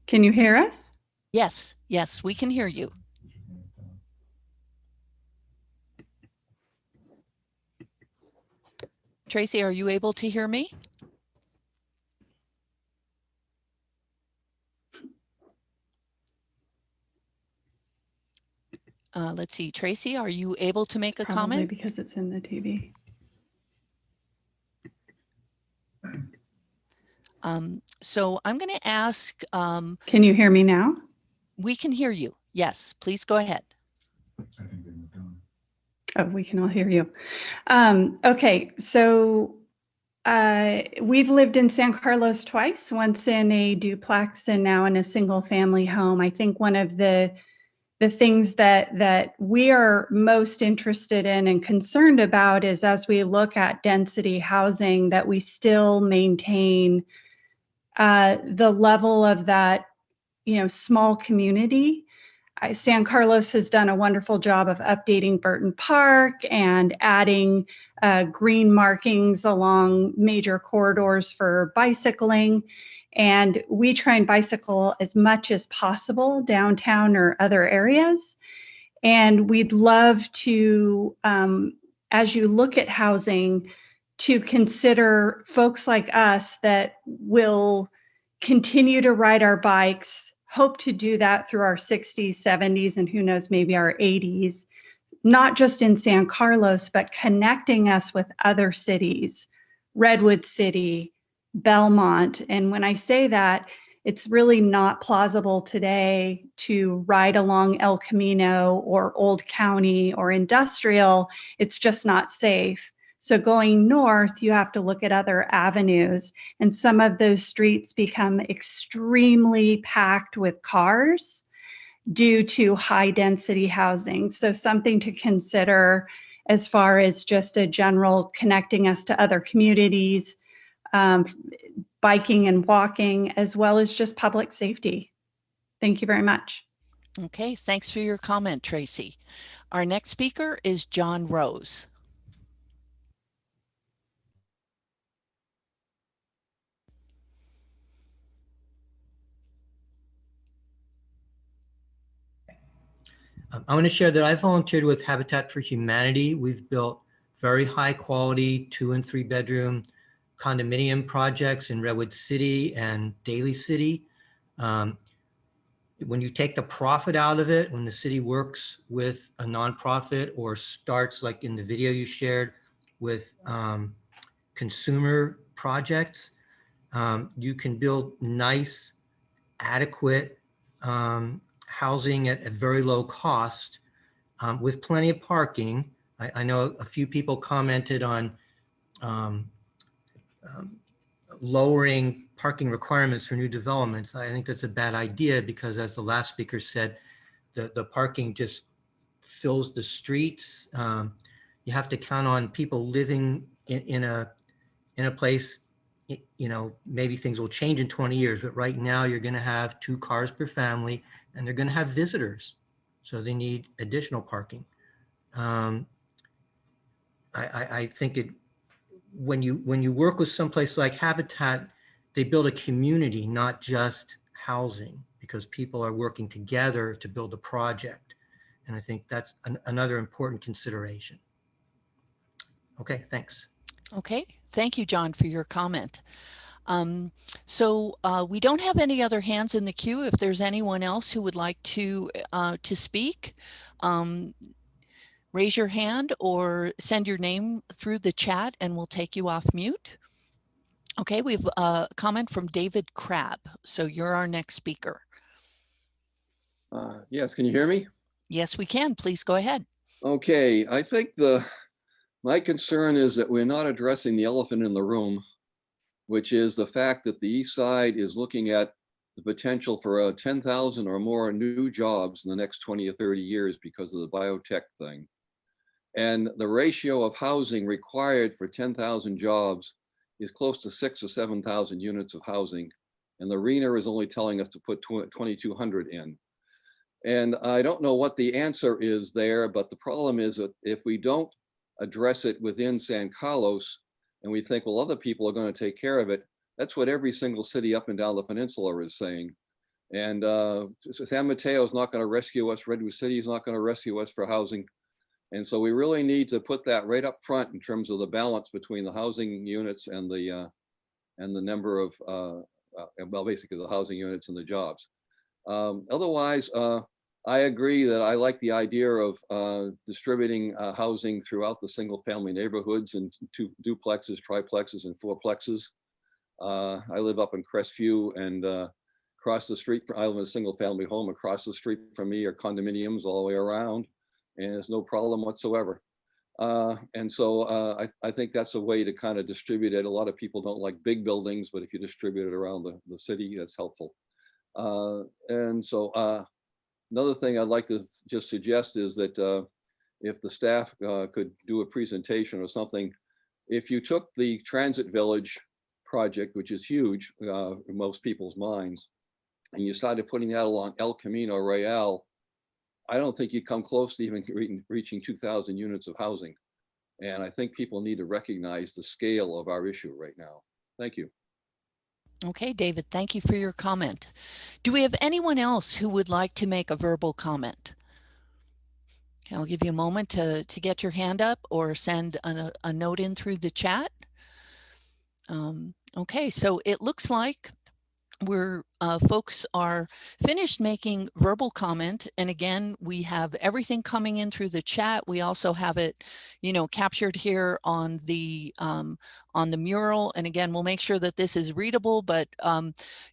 Can you hear us? Yes, yes, we can hear you. Tracy, are you able to hear me? Let's see, Tracy, are you able to make a comment? Probably because it's in the TV. So I'm going to ask. Can you hear me now? We can hear you. Yes, please go ahead. Oh, we can all hear you. Okay, so we've lived in San Carlos twice, once in a duplex and now in a single family home. I think one of the things that we are most interested in and concerned about is, as we look at density housing, that we still maintain the level of that, small community. San Carlos has done a wonderful job of updating Burton Park and adding green markings along major corridors for bicycling. And we try and bicycle as much as possible downtown or other areas. And we'd love to, as you look at housing, to consider folks like us that will continue to ride our bikes, hope to do that through our 60s, 70s, and who knows, maybe our 80s, not just in San Carlos, but connecting us with other cities, Redwood City, Belmont. And when I say that, it's really not plausible today to ride along El Camino or Old County or Industrial. It's just not safe. So going north, you have to look at other avenues, and some of those streets become extremely packed with cars due to high density housing. So something to consider as far as just a general connecting us to other communities, biking and walking, as well as just public safety. Thank you very much. Okay, thanks for your comment, Tracy. Our next speaker is John Rose. I want to share that I volunteered with Habitat for Humanity. We've built very high quality 2 and 3 bedroom condominium projects in Redwood City and Daly City. When you take the profit out of it, when the city works with a nonprofit or starts, like in the video you shared, with consumer projects, you can build nice, adequate housing at a very low cost with plenty of parking. I know a few people commented on lowering parking requirements for new developments. I think that's a bad idea because, as the last speaker said, the parking just fills the streets. You have to count on people living in a place, you know, maybe things will change in 20 years, but right now you're going to have 2 cars per family and they're going to have visitors. So they need additional parking. I think when you work with someplace like Habitat, they build a community, not just housing, because people are working together to build a project. And I think that's another important consideration. Okay, thanks. Okay, thank you, John, for your comment. So we don't have any other hands in the queue. If there's anyone else who would like to speak, raise your hand or send your name through the chat and we'll take you off mute. Okay, we have a comment from David Crabb. So you're our next speaker. Yes, can you hear me? Yes, we can. Please go ahead. Okay, I think my concern is that we're not addressing the elephant in the room, which is the fact that the East Side is looking at the potential for 10,000 or more new jobs in the next 20 or 30 years because of the biotech thing. And the ratio of housing required for 10,000 jobs is close to 6,000 or 7,000 units of housing. And the RENA is only telling us to put 2,200 in. And I don't know what the answer is there, but the problem is that if we don't address it within San Carlos, and we think, well, other people are going to take care of it, that's what every single city up and down the peninsula is saying. And San Mateo is not going to rescue us. Redwood City is not going to rescue us for housing. And so we really need to put that right up front in terms of the balance between the housing units and the number of, well, basically the housing units and the jobs. Otherwise, I agree that I like the idea of distributing housing throughout the single family neighborhoods in 2 duplexes, triplexes, and 4plexes. I live up in Crestview, and across the street, I live in a single family home. Across the street from me are condominiums all the way around, and there's no problem whatsoever. And so I think that's a way to kind of distribute it. A lot of people don't like big buildings, but if you distribute it around the city, that's helpful. And so another thing I'd like to just suggest is that if the staff could do a presentation or something, if you took the Transit Village project, which is huge in most people's minds, and you started putting that along El Camino Real, I don't think you come close to even reaching 2,000 units of housing. And I think people need to recognize the scale of our issue right now. Thank you. Okay, David, thank you for your comment. Do we have anyone else who would like to make a verbal comment? I'll give you a moment to get your hand up or send a note in through the chat. Okay, so it looks like folks are finished making verbal comment. And again, we have everything coming in through the chat. We also have it, captured here on the mural. And again, we'll make sure that this is readable, but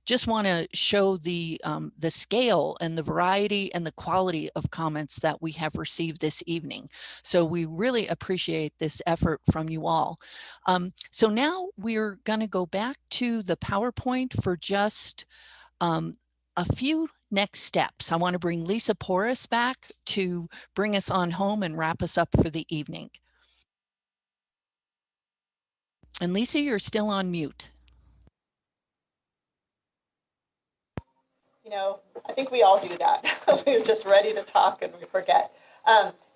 just want to show the scale and the variety and the quality of comments that we have received this evening. So we really appreciate this effort from you all. So now we're going to go back to the PowerPoint for just a few next steps. I want to bring Lisa Porras back to bring us on home and wrap us up for the evening. And Lisa, you're still on mute. I think we all do that. We're just ready to talk and we forget.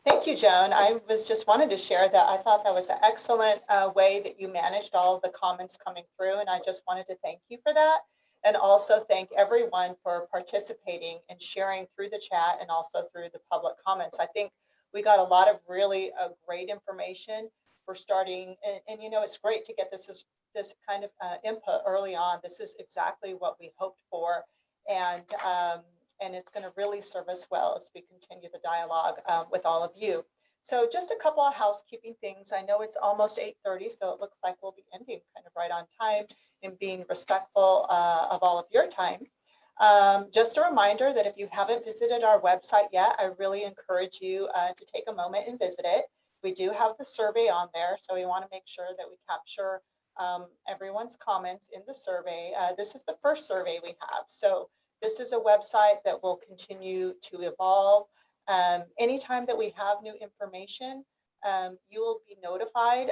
Thank you, Joan. I was just wanted to share that I thought that was an excellent way that you managed all of the comments coming through, and I just wanted to thank you for that. and also thank everyone for participating and sharing through the chat and also through the public comments. I think we got a lot of really great information for starting, and you know, it's great to get this kind of input early on. This is exactly what we hoped for, and it's going to really serve us well as we continue the dialogue with all of you. So just a couple of housekeeping things. I know it's almost 8:30, so it looks like we'll be ending kind of right on time and being respectful of all of your time. Just a reminder that if you haven't visited our website yet, I really encourage you to take a moment and visit it. We do have the survey on there, so we want to make sure that we capture everyone's comments in the survey. This is the first survey we have, so this is a website that will continue to evolve. Anytime that we have new information, you will be notified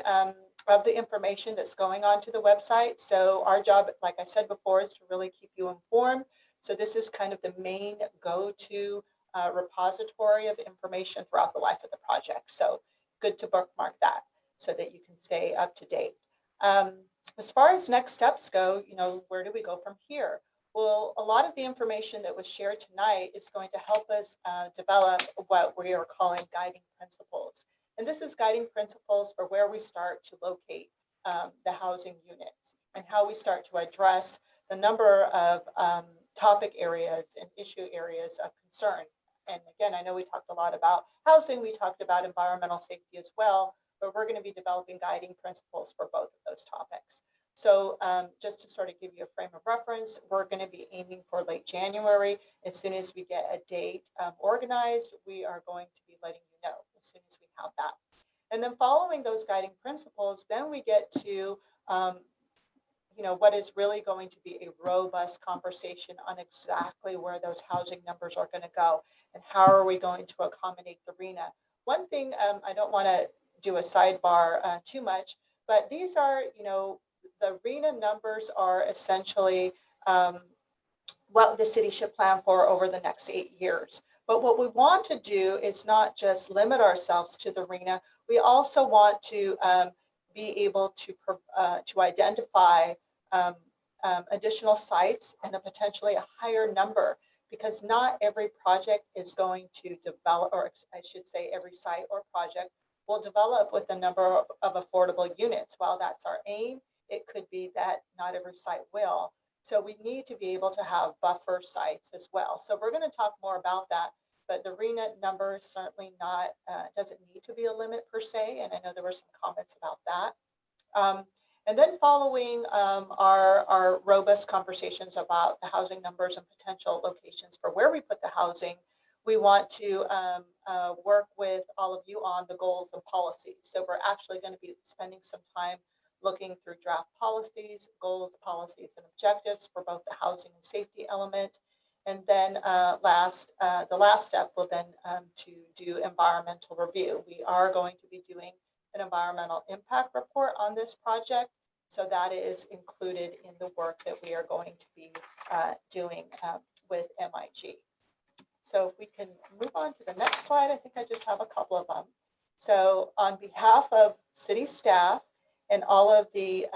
of the information that's going on to the website. So our job, like I said before, is to really keep you informed. So this is kind of the main go-to repository of information throughout the life of the project. So good to bookmark that so that you can stay up to date. As far as next steps go, you know, where do we go from here? Well, a lot of the information that was shared tonight is going to help us develop what we are calling guiding principles. And this is guiding principles for where we start to locate the housing units and how we start to address the number of topic areas and issue areas of concern. And again, I know we talked a lot about housing, we talked about environmental safety as well, but we're going to be developing guiding principles for both of those topics. So just to sort of give you a frame of reference, we're going to be aiming for late January. As soon as we get a date organized, we are going to be letting you know as soon as we have that. And then following those guiding principles, then we get to you know, what is really going to be a robust conversation on exactly where those housing numbers are going to go and how are we going to accommodate the RHNA. One thing, I don't want to do a sidebar too much, but these are, you know, the RHNA numbers are essentially what the city should plan for over the next 8 years. But what we want to do is not just limit ourselves to the RHNA. We also want to be able to identify additional sites and potentially a higher number, because not every project is going to develop, or I should say every site or project will develop with a number of affordable units. While that's our aim, it could be that not every site will. So we need to be able to have buffer sites as well. So we're going to talk more about that, but the RHNA number is certainly not, doesn't need to be a limit per se. And I know there were some comments about that. And then following our robust conversations about the housing numbers and potential locations for where we put the housing, we want to work with all of you on the goals and policies. So we're actually going to be spending some time looking through draft policies, goals, policies, and objectives for both the housing and safety element. And then the last step will then to do environmental review. We are going to be doing an environmental impact report on this project. So that is included in the work that we are going to be doing with MIG. So if we can move on to the next slide, I think I just have a couple of them. So on behalf of city staff and all of the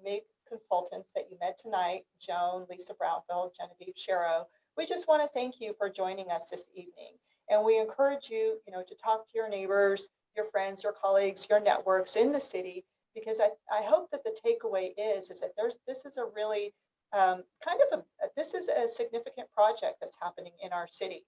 MIG consultants that you met tonight, Joan, Lisa Brownfield, Genevieve Shero, we just want to thank you for joining us this evening. And we encourage you, to talk to your neighbors, your friends, your colleagues, your networks in the city, because I hope that the takeaway is that this is a really this is a significant project that's happening in our city.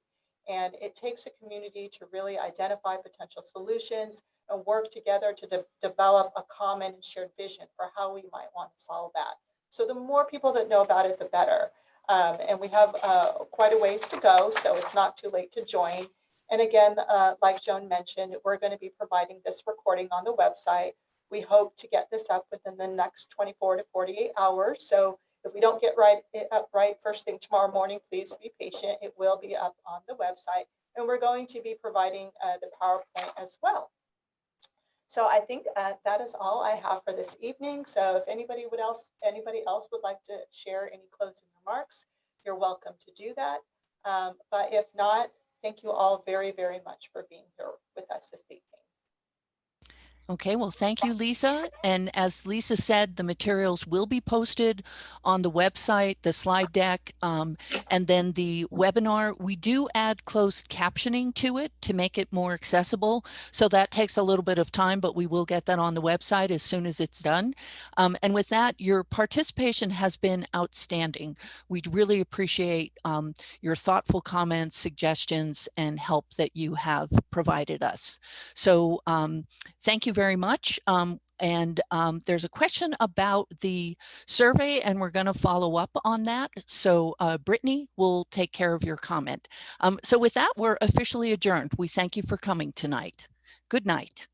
And it takes a community to really identify potential solutions and work together to develop a common and shared vision for how we might want to solve that. So the more people that know about it, the better. And we have quite a ways to go, so it's not too late to join. And again, like Joan mentioned, we're going to be providing this recording on the website. We hope to get this up within the next 24 to 48 hours. So if we don't get it up right first thing tomorrow morning, please be patient. It will be up on the website. And we're going to be providing the PowerPoint as well. So I think that is all I have for this evening. So if anybody else would like to share any closing remarks, you're welcome to do that. But if not, thank you all very, very much for being here with us this evening. Okay, well, thank you, Lisa. And as Lisa said, the materials will be posted on the website, the slide deck, and then the webinar. We do add closed captioning to it to make it more accessible. So that takes a little bit of time, but we will get that on the website as soon as it's done. And with that, your participation has been outstanding. We really appreciate your thoughtful comments, suggestions, and help that you have provided us. So thank you very much. There's a question about the survey, and we're going to follow up on that. So Brittany will take care of your comment. So with that, we're officially adjourned. We thank you for coming tonight. Good night.